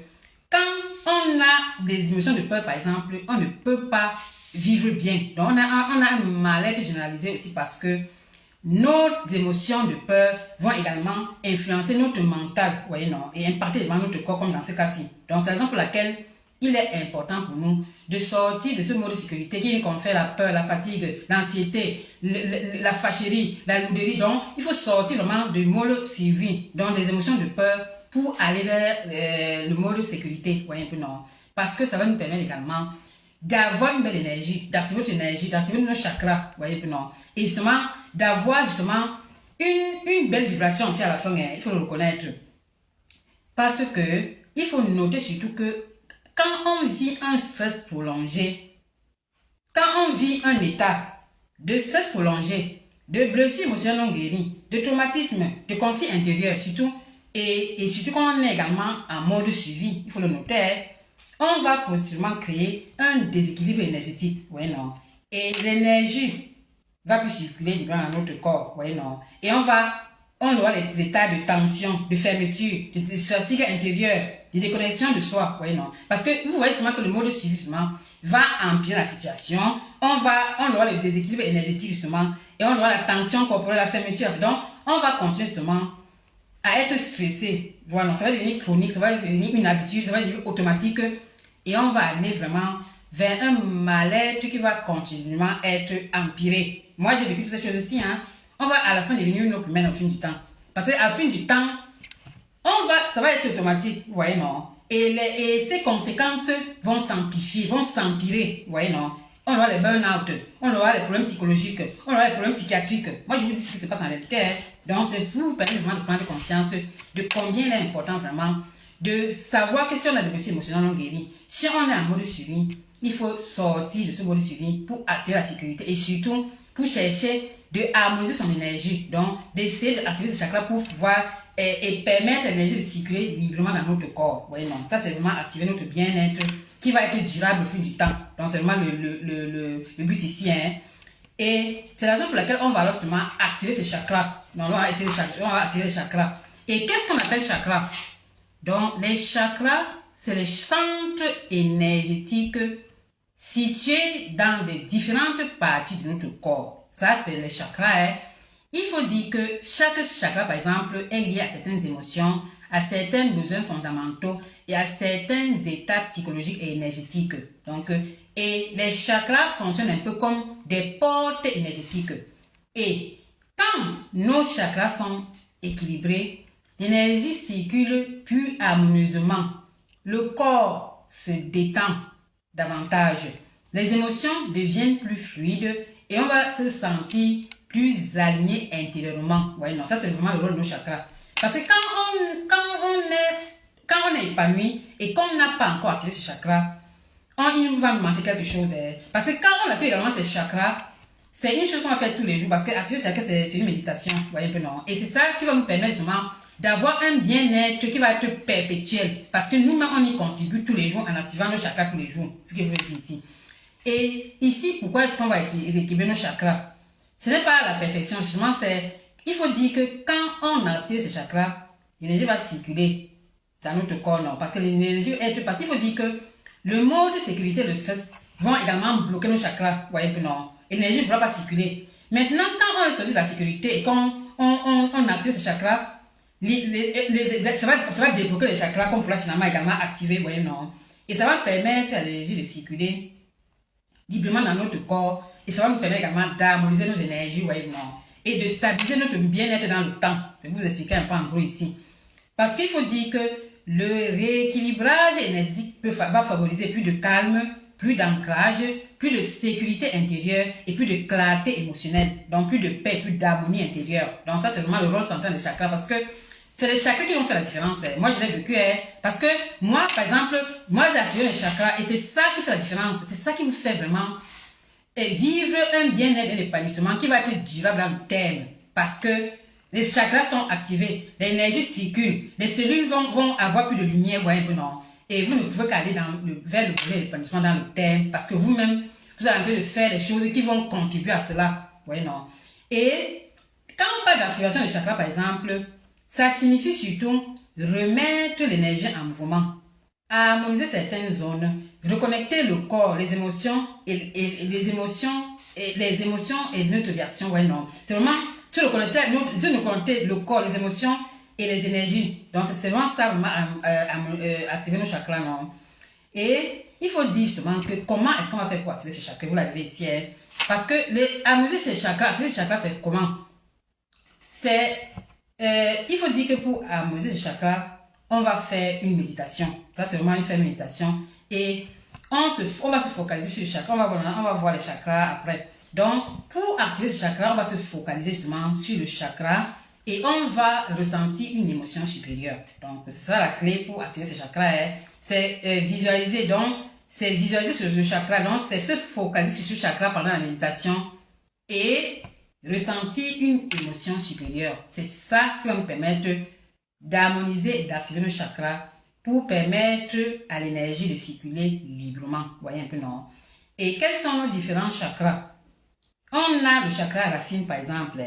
quand on a des émotions de peur, par exemple, on ne peut pas vivre bien. Donc, on a un mal-être généralisé aussi parce que nos émotions de peur vont également influencer notre mental, vous voyez, non, et impacter notre corps comme dans ce cas-ci. Donc, c'est la raison pour laquelle il est important pour nous de sortir de ce mode de sécurité qui nous fait la peur, la fatigue, l'anxiété, la fâcherie, la lourderie. Donc, il faut sortir vraiment du mode survie, donc des émotions de peur pour aller vers le mode de sécurité, vous voyez, un peu, non, parce que ça va nous permettre également d'avoir une belle énergie, d'activer notre énergie, d'activer nos chakras, vous voyez, non, et justement, d'avoir justement une belle vibration aussi à la fin, il faut le reconnaître. Parce que, il faut noter surtout que quand on vit un stress prolongé, quand on vit un état de stress prolongé, de blessures émotionnelles non guéries, de traumatisme, de conflits intérieurs surtout, et surtout quand on est également en mode suivi, il faut le noter, on va possiblement créer un déséquilibre énergétique, oui, non, et l'énergie va plus circuler dans notre corps, oui, non, et on aura des états de tension, de fermeture, de fatigue intérieure, de déconnexion de soi, oui, non, parce que vous voyez seulement que le mode suivi justement va empirer la situation, on aura le déséquilibre énergétique justement, et on aura la tension corporelle, la fermeture, donc on va continuer justement à être stressé, voilà, ça va devenir chronique, ça va devenir une habitude, ça va devenir automatique, et on va aller vraiment vers un mal-être qui va continuellement être empiré. Moi, j'ai vécu toutes ces choses aussi, hein. On va à la fin devenir une autre humaine au fin du temps. Parce qu'à la fin du temps, ça va être automatique, vous voyez, non? Et ces conséquences vont s'amplifier, vont s'empirer, vous voyez, non? On aura les burn-out, on aura les problèmes psychologiques, on aura les problèmes psychiatriques. Moi, je vous dis ce qui se passe en réalité. Donc, c'est pour vous permettre vraiment de prendre conscience de combien il est important vraiment de savoir que si on a des blessures émotionnelles non guéries, si on est en mode suivi, il faut sortir de ce mode suivi pour attirer la sécurité et surtout pour chercher de harmoniser son énergie. Donc, d'essayer d'activer ce chakra pour pouvoir et permettre l'énergie de circuler librement dans notre corps. Oui, non, ça c'est vraiment activer notre bien-être qui va être durable au fil du temps. Donc, c'est vraiment le but ici, hein. Et c'est la raison pour laquelle on va alors seulement activer ces chakras. Donc, on va activer les chakras. Et qu'est-ce qu'on appelle chakras? Donc, les chakras, c'est les centres énergétiques situés dans les différentes parties de notre corps. Ça, c'est les chakras, hein. Il faut dire que chaque chakra, par exemple, est lié à certaines émotions, à certains besoins fondamentaux et à certains états psychologiques et énergétiques. Donc, et les chakras fonctionnent un peu comme des portes énergétiques. Et quand nos chakras sont équilibrés, l'énergie circule plus harmonieusement. Le corps se détend davantage. Les émotions deviennent plus fluides et on va se sentir plus aligné intérieurement. Ouais, non, ça c'est vraiment le rôle de nos chakras. Parce que quand on est épanoui et qu'on n'a pas encore activé ces chakras, il nous va nous manquer quelque chose. Parce que quand on active également ces chakras, c'est une chose qu'on va faire tous les jours. Parce que activer ces chakras, c'est une méditation. Vous voyez un peu, non? Et c'est ça qui va nous permettre justement d'avoir un bien-être qui va être perpétuel. Parce que nous-mêmes, on y contribue tous les jours en activant nos chakras tous les jours. Ce que je veux dire ici. Et ici, pourquoi est-ce qu'on va équilibrer nos chakras? Ce n'est pas la perfection, justement, il faut dire que quand on active ces chakras, l'énergie va circuler dans notre corps, non. Parce que l'énergie est... Parce qu'il faut dire que le mode de sécurité et le stress vont également bloquer nos chakras. Vous voyez que non. Et l'énergie ne pourra pas circuler. Maintenant, quand on est sorti de la sécurité et quand on active ces chakras, ça va débloquer les chakras qu'on pourra finalement également activer, vous voyez, non. Et ça va permettre à l'énergie de circuler librement dans notre corps. Et ça va nous permettre également d'harmoniser nos énergies, vous voyez, non. Et de stabiliser notre bien-être dans le temps. Je vais vous expliquer un peu en gros ici. Parce qu'il faut dire que le rééquilibrage énergétique va favoriser plus de calme, plus d'ancrage, plus de sécurité intérieure et plus de clarté émotionnelle. Donc plus de paix, plus d'harmonie intérieure. Donc ça, c'est vraiment le rôle central des chakras parce que c'est les chakras qui vont faire la différence. Moi, je l'ai vécu parce que moi, par exemple, moi, j'ai activé les chakras et c'est ça qui fait la différence. C'est ça qui vous fait vraiment vivre un bien-être et un épanouissement qui va être durable dans le terme. Parce que les chakras sont activés, l'énergie circule, les cellules vont avoir plus de lumière, voyez un peu, non. Et vous ne pouvez qu'aller vers le bonheur et l'épanouissement dans le terme parce que vous-même, vous êtes en train de faire des choses qui vont contribuer à cela, voyez, non. Et quand on parle d'activation des chakras, par exemple, ça signifie surtout remettre l'énergie en mouvement, harmoniser certaines zones, reconnecter le corps, les émotions et notre réaction, ouais, non. C'est vraiment sur le connecter le corps, les émotions et les énergies. Donc c'est vraiment ça, vraiment, activer nos chakras, non. Et il faut dire justement que comment est-ce qu'on va faire pour activer ces chakras, vous l'avez ici, hein? Parce que harmoniser ces chakras, activer ces chakras, c'est comment? Il faut dire que pour harmoniser ces chakras, on va faire une méditation. Ça, c'est vraiment une méditation. Et on va se focaliser sur les chakras. On va voir les chakras après. Donc, pour activer ce chakra, on va se focaliser justement sur le chakra et on va ressentir une émotion supérieure. Donc, c'est ça la clé pour activer ce chakra. Hein. C'est visualiser. Donc, c'est visualiser sur le chakra. Donc, c'est se focaliser sur ce chakra pendant la méditation et ressentir une émotion supérieure. C'est ça qui va nous permettre d'harmoniser et d'activer nos chakras pour permettre à l'énergie de circuler librement. Vous voyez un peu, non? Et quels sont nos différents chakras? On a le chakra racine, par exemple,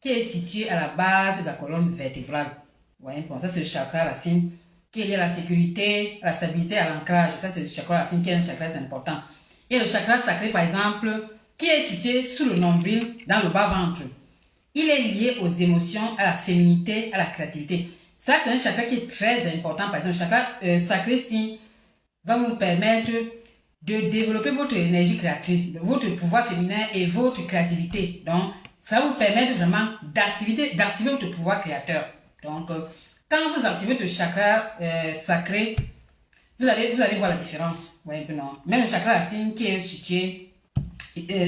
qui est situé à la base de la colonne vertébrale. Vous voyez, bon, ça c'est le chakra racine qui est lié à la sécurité, à la stabilité, à l'ancrage. Ça c'est le chakra racine qui est un chakra important. Et le chakra sacré, par exemple, qui est situé sous le nombril, dans le bas-ventre. Il est lié aux émotions, à la féminité, à la créativité. Ça, c'est un chakra qui est très important. Par exemple, le chakra sacré, si, va vous permettre de développer votre énergie créatrice, votre pouvoir féminin et votre créativité. Donc, ça vous permet vraiment d'activer votre pouvoir créateur. Donc, quand vous activez votre chakra sacré, vous allez voir la différence. Ouais, non. Même le chakra racine qui est situé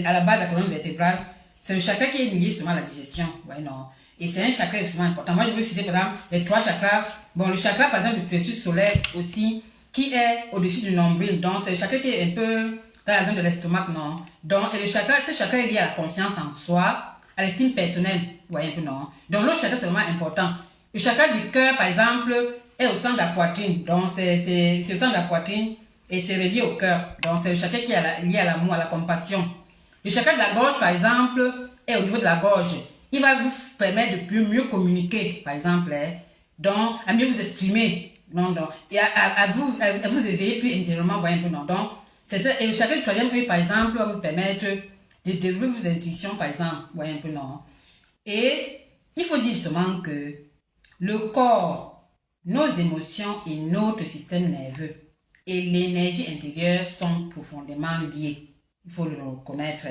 à la base de la colonne vertébrale, c'est le chakra qui est lié justement à la digestion. Ouais, non. Et c'est un chakra extrêmement important. Moi, je vais citer par exemple les 3 chakras. Bon, le chakra par exemple du plexus solaire aussi, qui est au-dessus du nombril. Donc, c'est le chakra qui est un peu dans la zone de l'estomac, non. Donc, et ce chakra est lié à la confiance en soi, à l'estime personnelle. Vous voyez un peu, non. Donc, l'autre chakra, c'est vraiment important. Le chakra du cœur, par exemple, est au centre de la poitrine. Donc, c'est au centre de la poitrine et c'est relié au cœur. Donc, c'est le chakra qui est lié à l'amour, à la compassion. Le chakra de la gorge, par exemple, est au niveau de la gorge. Il va vous permettre de mieux communiquer, par exemple, donc, à mieux vous exprimer. Non, donc, et à vous éveiller plus intérieurement, voyez un peu, non. Donc, et le chakra du troisième œil, par exemple, va vous permettre de développer vos intuitions, par exemple, voyez un peu, non. Et il faut dire justement que le corps, nos émotions et notre système nerveux et l'énergie intérieure sont profondément liés. Il faut le reconnaître.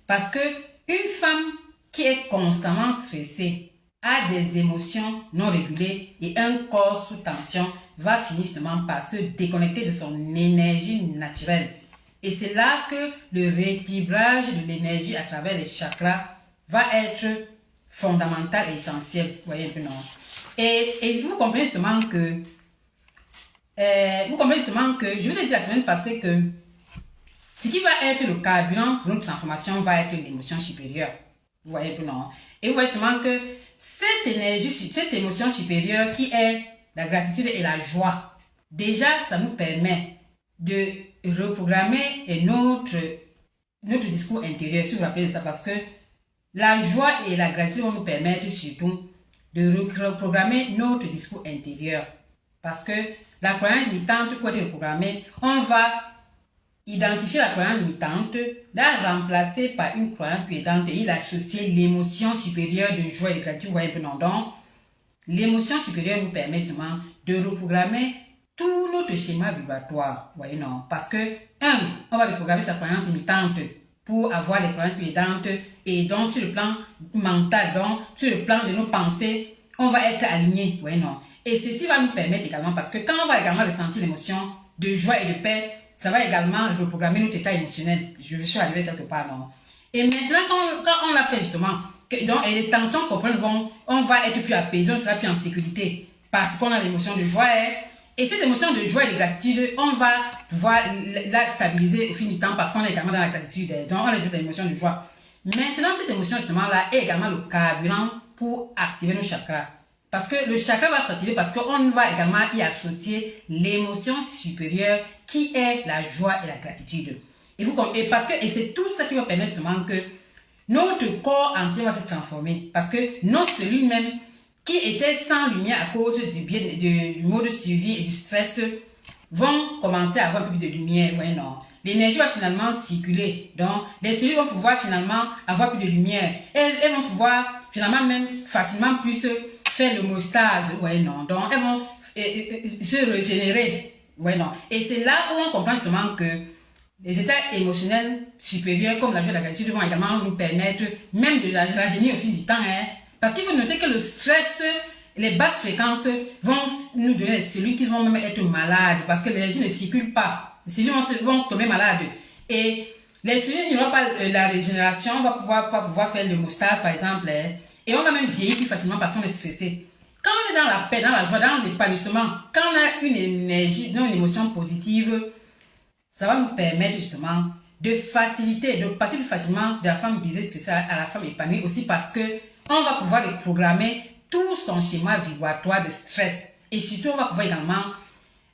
Parce que une femme qui est constamment stressée, a des émotions non régulées et un corps sous tension, va finir justement par se déconnecter de son énergie naturelle. Et c'est là que le rééquilibrage de l'énergie à travers les chakras va être fondamental et essentiel. Vous voyez un peu, non? Et vous comprenez justement que, je vous ai dit la semaine passée que ce qui va être le carburant pour notre transformation va être l'émotion supérieure. Vous voyez un peu, non? Et vous voyez justement que cette émotion supérieure qui est la gratitude et la joie, déjà, ça nous permet de reprogrammer notre discours intérieur, si vous vous rappelez de ça, parce que la joie et la gratitude vont nous permettre surtout de reprogrammer notre discours intérieur. Parce que la croyance limitante, pour être reprogrammée, on va identifier la croyance limitante, la remplacer par une croyance plus aidante et y associer l'émotion supérieure de joie et de gratitude. Vous voyez un peu, non? Donc, l'émotion supérieure nous permet justement de reprogrammer tout notre schéma vibratoire. Vous voyez, non? Parce que, on va reprogrammer sa croyance limitante pour avoir les croyances plus aidantes et donc sur le plan mental, donc sur le plan de nos pensées, on va être aligné. Vous voyez, non? Et ceci va nous permettre également, parce que quand on va également ressentir l'émotion de joie et de paix, ça va également reprogrammer notre état émotionnel. Je suis arrivé quelque part, non? Et maintenant, quand on l'a fait justement, donc, et les tensions qu'on on va être plus apaisé, on sera plus en sécurité parce qu'on a l'émotion de joie. Et cette émotion de joie et de gratitude, on va pouvoir la stabiliser au fil du temps parce qu'on est également dans la gratitude. Donc, on a juste l'émotion de joie. Maintenant, cette émotion justement-là est également le carburant pour activer nos chakras. Parce que le chakra va s'activer parce qu'on va également y associer l'émotion supérieure qui est la joie et la gratitude. Et c'est tout ça qui va permettre justement que notre corps entier va se transformer. Parce que nos cellules même qui étaient sans lumière à cause du mode de survie et du stress vont commencer à avoir un peu plus de lumière. Vous voyez, non? L'énergie va finalement circuler. Donc, les cellules vont pouvoir finalement avoir plus de lumière. Elles vont pouvoir finalement même facilement plus faire l'homostase. Vous voyez, non? Donc, elles vont se régénérer. Vous voyez, non? Et c'est là où on comprend justement que les états émotionnels supérieurs comme la joie et la gratitude vont également nous permettre même de la rajeunir au fil du temps. Parce qu'il faut noter que le stress, les basses fréquences vont nous donner des cellules qui vont même être malades parce que l'énergie ne circule pas. Les cellules vont tomber malades. Et les cellules n'auront pas la régénération, on va pas pouvoir faire l'hémostase par exemple. Et on va même vieillir plus facilement parce qu'on est stressé. Quand on est dans la paix, dans la joie, dans l'épanouissement, quand on a une énergie, une émotion positive, ça va nous permettre justement de faciliter, de passer plus facilement de la femme brisée stressée à la femme épanouie aussi parce que on va pouvoir reprogrammer tout son schéma vibratoire de stress. Et surtout, on va pouvoir également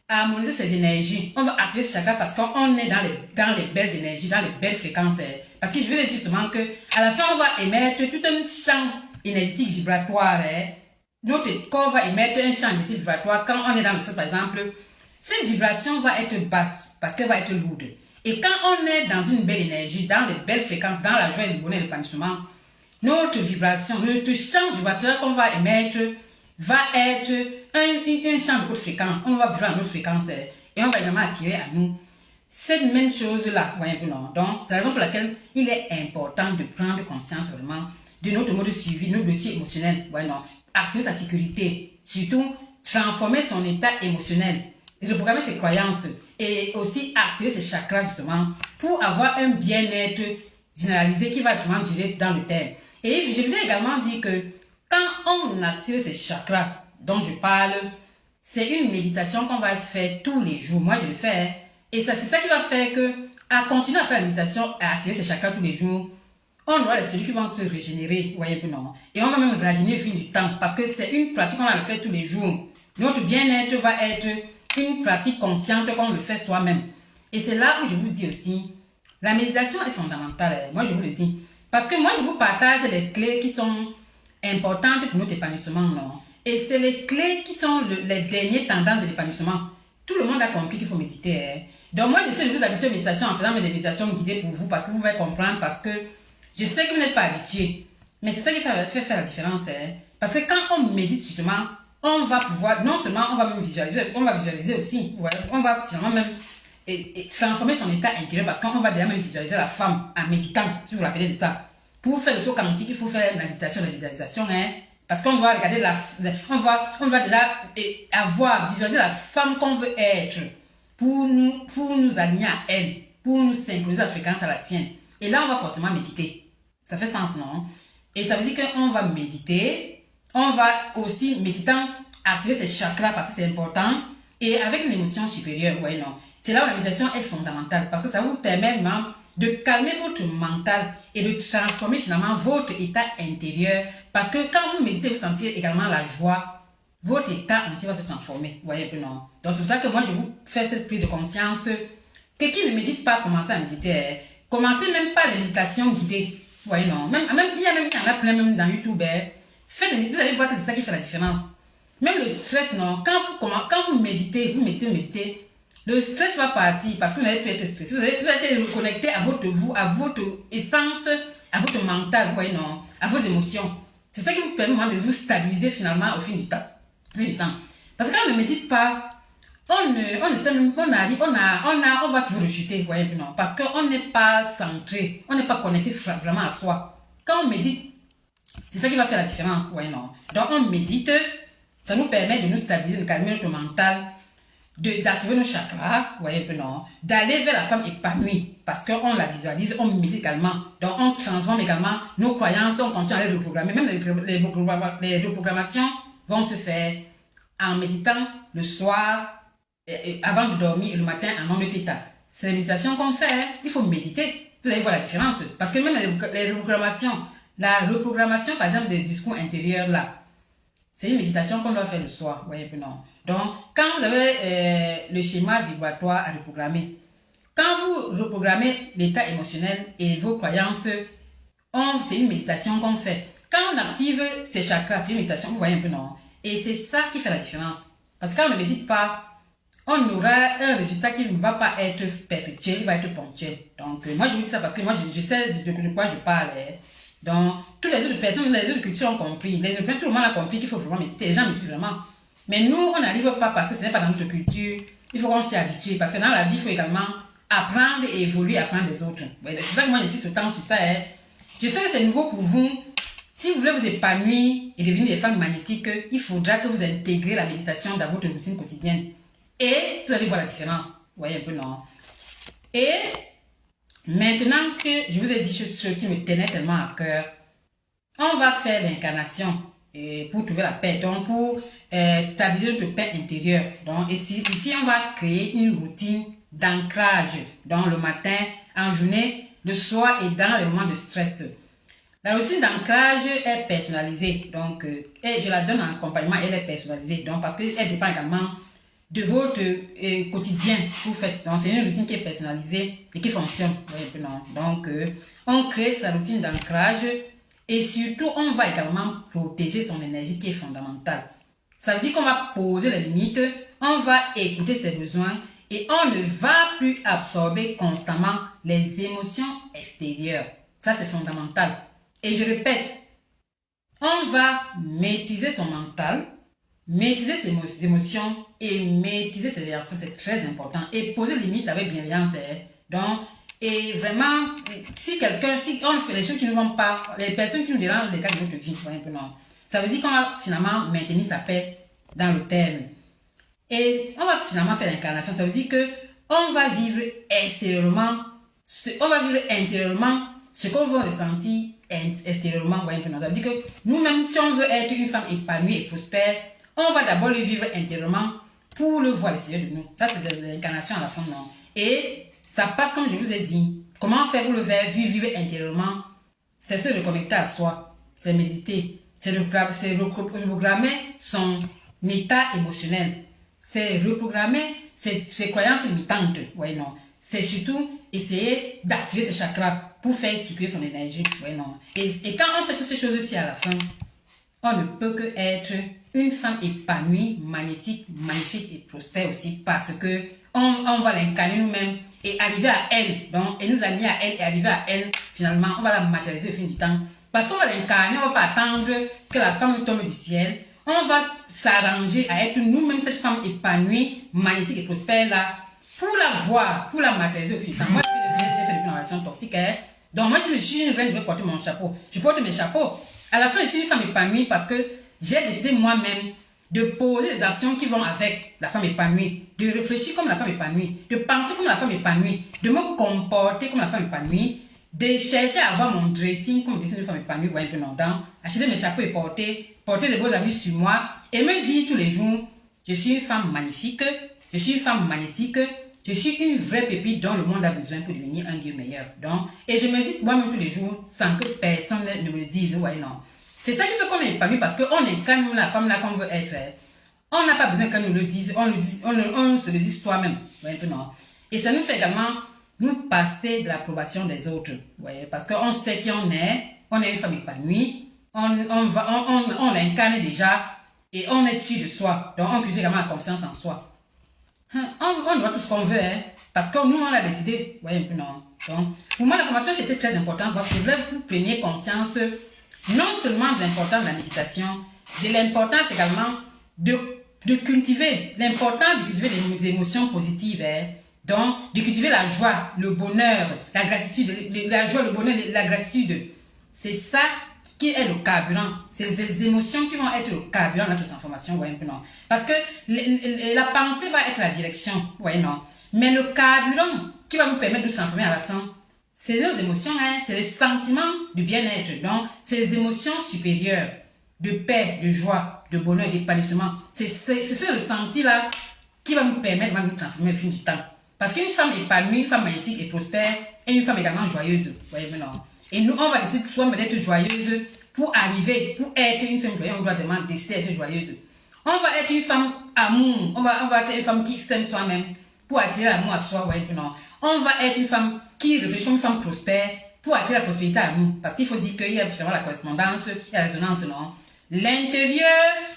harmoniser ses énergies. On va activer ce chakra parce qu'on est dans les belles énergies, dans les belles fréquences. Parce que je veux dire justement que à la fin, on va émettre tout un champ énergétique vibratoire. Notre corps va émettre un champ énergétique vibratoire. Quand on est dans le sol, par exemple, cette vibration va être basse parce qu'elle va être lourde. Et quand on est dans une belle énergie, dans les belles fréquences, dans la joie et le bonheur et l'épanouissement, notre vibration, notre champ vibratoire qu'on va émettre va être un champ de haute fréquence. On va vibrer à notre fréquence et on va également attirer à nous cette même chose-là. Voyez un peu, non? Donc, c'est la raison pour laquelle il est important de prendre conscience vraiment de notre mode de suivi, notre dossier émotionnel. Voyez, non? Activer sa sécurité, surtout transformer son état émotionnel, reprogrammer ses croyances et aussi activer ses chakras justement pour avoir un bien-être généralisé qui va vraiment durer dans le terme. Et je voulais également dire que quand on active ces chakras dont je parle, c'est une méditation qu'on va faire tous les jours. Moi, je le fais. Et ça, c'est ça qui va faire que, à continuer à faire la méditation, à activer ces chakras tous les jours, on aura les cellules qui vont se régénérer. Vous voyez un peu, non? Et on va même rajeunir au fil du temps. Parce que c'est une pratique qu'on va le faire tous les jours. Notre bien-être va être une pratique consciente qu'on le fait soi-même. Et c'est là où je vous dis aussi, la méditation est fondamentale. Moi, je vous le dis. Parce que moi, je vous partage les clés qui sont importantes pour notre épanouissement, non? Et c'est les clés qui sont les dernières tendances de l'épanouissement. Tout le monde a compris qu'il faut méditer. Donc moi, j'essaie de vous habituer à la méditation en faisant des méditations guidées pour vous parce que vous pouvez comprendre, parce que je sais que vous n'êtes pas habitué. Mais c'est ça qui fait faire la différence. Parce que quand on médite justement, on va pouvoir, non seulement on va même visualiser, on va visualiser aussi. Voilà, on va finalement même et transformer son état intérieur parce qu'on va déjà même visualiser la femme en méditant, si vous vous rappelez de ça. Pour faire le saut quantique, il faut faire la méditation, la visualisation, parce qu'on doit regarder on va déjà visualiser la femme qu'on veut être pour nous aligner à elle, pour nous synchroniser la fréquence à la sienne. Et là, on va forcément méditer. Ça fait sens, non? Et ça veut dire qu'on va méditer, on va aussi, méditant, activer ses chakras parce que c'est important, et avec une émotion supérieure, ouais, non. C'est là où la méditation est fondamentale parce que ça vous permet vraiment de calmer votre mental et de transformer finalement votre état intérieur. Parce que quand vous méditez, vous sentez également la joie, votre état entier va se transformer. Vous voyez un peu, non? Donc c'est pour ça que moi je vous fais cette prise de conscience que qui ne médite pas, commencez à méditer. Commencez même par les méditations guidées. Vous voyez, non? Il y en a plein même dans YouTube Vous allez voir que c'est ça qui fait la différence. Même le stress, non, quand vous méditez, le stress va partir parce que vous n'allez plus être stressé. Vous allez être reconnecté à votre vous, à votre essence, à votre mental, vous voyez, non, à vos émotions. C'est ça qui vous permet de vous stabiliser finalement au fil du temps. Parce que quand on ne médite pas, on va toujours rechuter, vous voyez, non, parce qu'on n'est pas centré, on n'est pas connecté vraiment à soi. Quand on médite, c'est ça qui va faire la différence, vous voyez, non. Donc on médite, ça nous permet de nous stabiliser, de calmer notre mental, d'activer nos chakras, vous voyez un peu, non, d'aller vers la femme épanouie, parce qu'on la visualise, on médite également, donc on transforme également nos croyances, on continue à les reprogrammer, même les reprogrammations vont se faire en méditant le soir, avant de dormir et le matin en nom de theta. C'est la méditation qu'on fait, il faut méditer, vous allez voir la différence, parce que même les reprogrammations, la reprogrammation par exemple des discours intérieurs là, c'est une méditation qu'on doit faire le soir, vous voyez un peu, non. Donc, quand vous avez le schéma vibratoire à reprogrammer, quand vous reprogrammez l'état émotionnel et vos croyances, c'est une méditation qu'on fait. Quand on active ces chakras, c'est une méditation, vous voyez un peu, non. Et c'est ça qui fait la différence. Parce que quand on ne médite pas, on aura un résultat qui ne va pas être perpétuel, il va être ponctuel. Donc, moi je vous dis ça parce que moi je sais de quoi je parle. Donc, toutes les autres personnes, les autres cultures ont compris. Tout le monde a compris qu'il faut vraiment méditer. Les gens méditent vraiment. Mais nous, on n'arrive pas parce que ce n'est pas dans notre culture. Il faut qu'on s'y habitue. Parce que dans la vie, il faut également apprendre et évoluer, apprendre des autres. C'est ça que moi, j'insiste autant sur ça. Je sais que c'est nouveau pour vous. Si vous voulez vous épanouir et devenir des femmes magnétiques, il faudra que vous intégrez la méditation dans votre routine quotidienne. Et vous allez voir la différence. Vous voyez un peu, non? Et maintenant que je vous ai dit chose qui me tenait tellement à cœur, on va faire l'incarnation pour trouver la paix, donc pour stabiliser notre paix intérieure. Donc ici, on va créer une routine d'ancrage, donc le matin, en journée, le soir et dans les moments de stress. La routine d'ancrage est personnalisée, donc et je la donne en accompagnement, elle est personnalisée, donc parce qu'elle dépend également de votre quotidien que vous faites. Donc c'est une routine qui est personnalisée et qui fonctionne. Oui, non. Donc on crée sa routine d'ancrage et surtout on va également protéger son énergie qui est fondamentale. Ça veut dire qu'on va poser les limites, on va écouter ses besoins et on ne va plus absorber constamment les émotions extérieures. Ça c'est fondamental. Et je répète, on va maîtriser son mental, maîtriser ses émotions et maîtriser ses réactions, c'est très important. Et poser limite avec bienveillance. Donc, et vraiment, si on fait les choses qui ne vont pas, les personnes qui nous dérangent les cas de notre vie, ça veut dire qu'on va finalement maintenir sa paix dans le terme. Et on va finalement faire l'incarnation, ça veut dire que on va vivre extérieurement, intérieurement ce qu'on veut ressentir extérieurement. Ça veut dire que nous-mêmes, si on veut être une femme épanouie et prospère, on va d'abord le vivre intérieurement pour le voir à l'extérieur de nous. Ça, c'est de l'incarnation à la fin, non? Et ça passe, comme je vous ai dit, comment faire pour le faire vivre intérieurement? C'est se reconnecter à soi, c'est méditer, c'est reprogrammer son état émotionnel, c'est reprogrammer ses croyances limitantes. Ouais, non. C'est surtout essayer d'activer ses chakras pour faire circuler son énergie. Ouais, non. Et quand on fait toutes ces choses-ci à la fin, on ne peut que être une femme épanouie, magnétique, magnifique et prospère aussi parce que on va l'incarner nous-mêmes et arriver à elle. Donc, et nous aligner à elle et arriver à elle, finalement, on va la matérialiser au fil du temps. Parce qu'on va l'incarner, on ne va pas attendre que la femme nous tombe du ciel. On va s'arranger à être nous-mêmes cette femme épanouie, magnétique et prospère là, pour la voir, pour la matérialiser au fil du temps. Moi, j'ai fait des relations toxiques. Donc, moi, je suis une reine, je vais porter mon chapeau. Je porte mes chapeaux. À la fin, je suis une femme épanouie parce que j'ai décidé moi-même de poser des actions qui vont avec la femme épanouie, de réfléchir comme la femme épanouie, de penser comme la femme épanouie, de me comporter comme la femme épanouie, de chercher à avoir mon dressing comme le dressing de femme épanouie, vous voyez un peu longtemps, acheter mes chapeaux et porter des beaux habits sur moi et me dire tous les jours, je suis une femme magnifique, je suis une femme magnétique, je suis une vraie pépite dont le monde a besoin pour devenir un Dieu meilleur. Donc, et je me dis moi-même tous les jours sans que personne ne me le dise, ouais, non. C'est ça qui fait qu'on est épanoui parce qu'on incarne la femme là qu'on veut être. On n'a pas besoin qu'on nous le dise, on se le dit soi-même. Ouais, non. Et ça nous fait également nous passer de l'approbation des autres. Ouais, parce qu'on sait qui on est une femme épanouie, on l'incarne déjà et on est sûr de soi. Donc, on cultive également la confiance en soi. On doit tout ce qu'on veut, hein, parce que nous, on l'a décidé. Vous voyez un peu, non? Donc, pour moi, la formation, c'était très important parce que je voulais vous preniez conscience non seulement de l'importance de la méditation, de l'importance également de cultiver, l'importance de cultiver des émotions positives, hein. Donc, de cultiver la joie, le bonheur, la gratitude, la joie, le bonheur, la gratitude. C'est ça qui est le carburant. C'est les émotions qui vont être le carburant de notre transformation, vous voyez un peu, non? Parce que la pensée va être la direction, vous voyez, non? Mais le carburant qui va nous permettre de se transformer à la fin, c'est nos émotions, hein? C'est les sentiments du bien-être. Donc, c'est les émotions supérieures de paix, de joie, de bonheur, d'épanouissement. C'est ce ressenti-là qui va nous permettre de nous transformer au fil du temps. Parce qu'une femme épanouie, une femme magnétique et prospère, est une femme également joyeuse. Vous voyez, non? Et nous, on va décider soit d'être joyeuse pour arriver, pour être une femme joyeuse, on doit vraiment décider d'être joyeuse. On va être une femme amour, on va être une femme qui s'aime soi-même pour attirer l'amour à soi, vous voyez, non? On va être une femme qui réfléchit comme une femme prospère pour attirer la prospérité à nous. Parce qu'il faut dire qu'il y a finalement la correspondance, il y a la résonance, non? L'intérieur,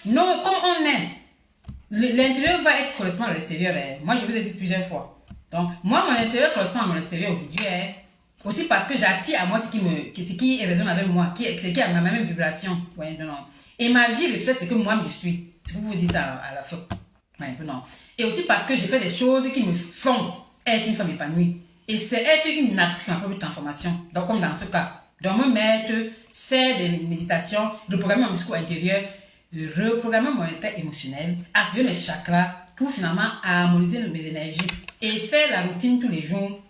non, comme on est, l'intérieur va être correspondant à l'extérieur. Moi, je vous ai dit plusieurs fois. Donc, moi, mon intérieur correspond à mon extérieur aujourd'hui. Aussi parce que j'attire à moi ce qui résonne avec moi, ce qui a ma même vibration. Ouais, non. Et ma vie reflète ce que moi je suis. C'est pour vous dire ça à la fin. Ouais, non. Et aussi parce que je fais des choses qui me font être une femme épanouie. Et c'est être une action, une transformation. Donc, comme dans ce cas, donc me mettre, faire des méditations, reprogrammer mon discours intérieur, reprogrammer mon état émotionnel, activer mes chakras pour finalement harmoniser mes énergies et faire la routine tous les jours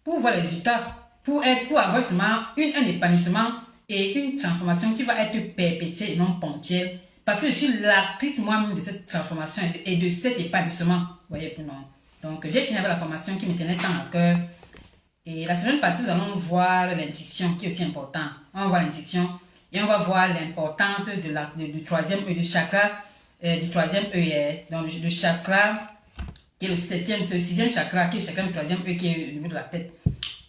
pour voir les résultats. Pour avoir justement un épanouissement et une transformation qui va être perpétuelle et non ponctuelle. Parce que je suis l'actrice moi-même de cette transformation et de cet épanouissement. Vous voyez, pour nous. Donc, j'ai fini avec la formation qui me tenait tant à cœur. Et la semaine passée, nous allons voir l'intuition qui est aussi important. On va voir l'intuition et on va voir l'importance du troisième œil, du chakra, du troisième œil. Donc, le chakra qui est le sixième chakra, qui est le chakra du troisième œil qui est au niveau de la tête.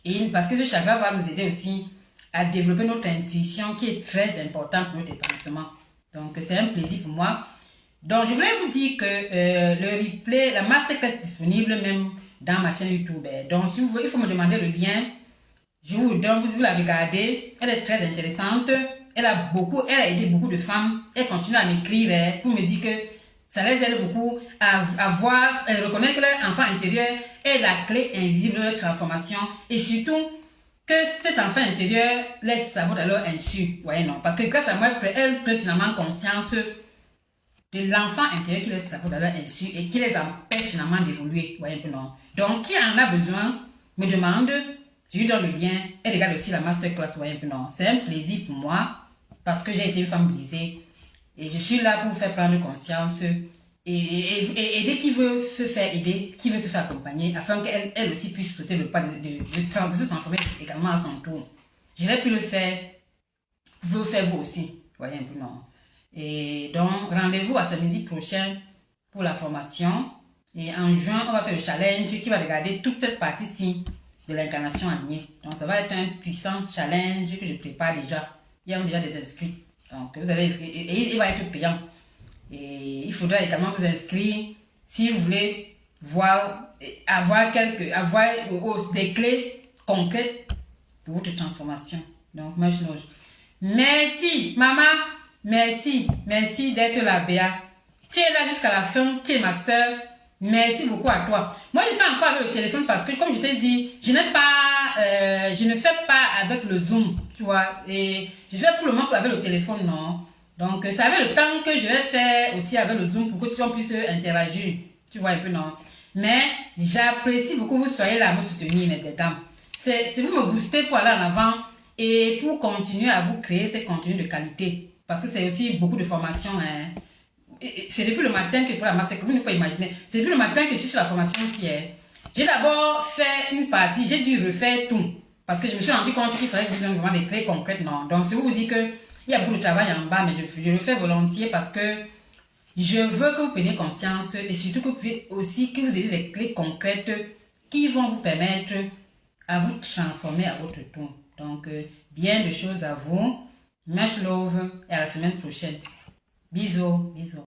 Et parce que ce chakra va nous aider aussi à développer notre intuition qui est très importante pour notre épanouissement. Donc, c'est un plaisir pour moi. Donc, je voulais vous dire que le replay, la masterclass est disponible même dans ma chaîne YouTube. Donc, si vous voulez, il faut me demander le lien. Je vous donne, vous la regardez. Elle est très intéressante. Elle a aidé beaucoup de femmes. Elle continue à m'écrire pour me dire que ça les aide beaucoup à reconnaître que leur enfant intérieur est la clé invisible de leur transformation et surtout que cet enfant intérieur les sabote à leur insu. Ouais, non, parce que grâce à moi, elle prend finalement conscience de l'enfant intérieur qui les sabote à leur insu et qui les empêche finalement d'évoluer. Ouais, non. Donc, qui en a besoin, me demande, je lui donne le lien, elle regarde aussi la masterclass. Ouais, non. C'est un plaisir pour moi parce que j'ai été une femme brisée. Et je suis là pour vous faire prendre conscience et aider qui veut se faire aider, qui veut se faire accompagner, afin qu'elle aussi puisse sauter le pas de se transformer également à son tour. J'aurais pu le faire, vous le faire vous aussi. Voyez un peu, non. Et donc, rendez-vous à samedi prochain pour la formation. Et en juin, on va faire le challenge qui va regarder toute cette partie-ci de l'incarnation alignée. Donc, ça va être un puissant challenge que je prépare déjà. Il y a déjà des inscrits. Donc, vous allez, et il va être payant. Et il faudra également vous inscrire si vous voulez avoir des clés concrètes pour votre transformation. Donc, merci, maman. Merci d'être là, Béa. Tu es là jusqu'à la fin. Tu es ma soeur. Merci beaucoup à toi. Moi, je fais encore avec le téléphone parce que, comme je t'ai dit, je ne fais pas avec le Zoom, tu vois. Et je fais pour le moment avec le téléphone, non. Donc, c'est avec le temps que je vais faire aussi avec le Zoom pour que tu puisses interagir. Tu vois un peu, non. Mais j'apprécie beaucoup que vous soyez là à me soutenir, les dames. C'est vous me boostez pour aller en avant et pour continuer à vous créer ces contenus de qualité. Parce que c'est aussi beaucoup de formation, hein. C'est depuis le matin que pour la masterclass, vous ne pouvez pas imaginer. C'est depuis le matin que je suis sur la formation aussi. J'ai d'abord fait une partie, j'ai dû refaire tout. Parce que je me suis rendu compte qu'il fallait que je vous donne vraiment des clés concrètes. Non. Donc, si vous vous dites qu'il y a beaucoup de travail en bas, mais je le fais volontiers parce que je veux que vous preniez conscience et surtout que vous pouvez aussi que vous ayez des clés concrètes qui vont vous permettre à vous transformer à votre tour. Donc, bien de choses à vous. Much love et à la semaine prochaine. Bisous, bisous.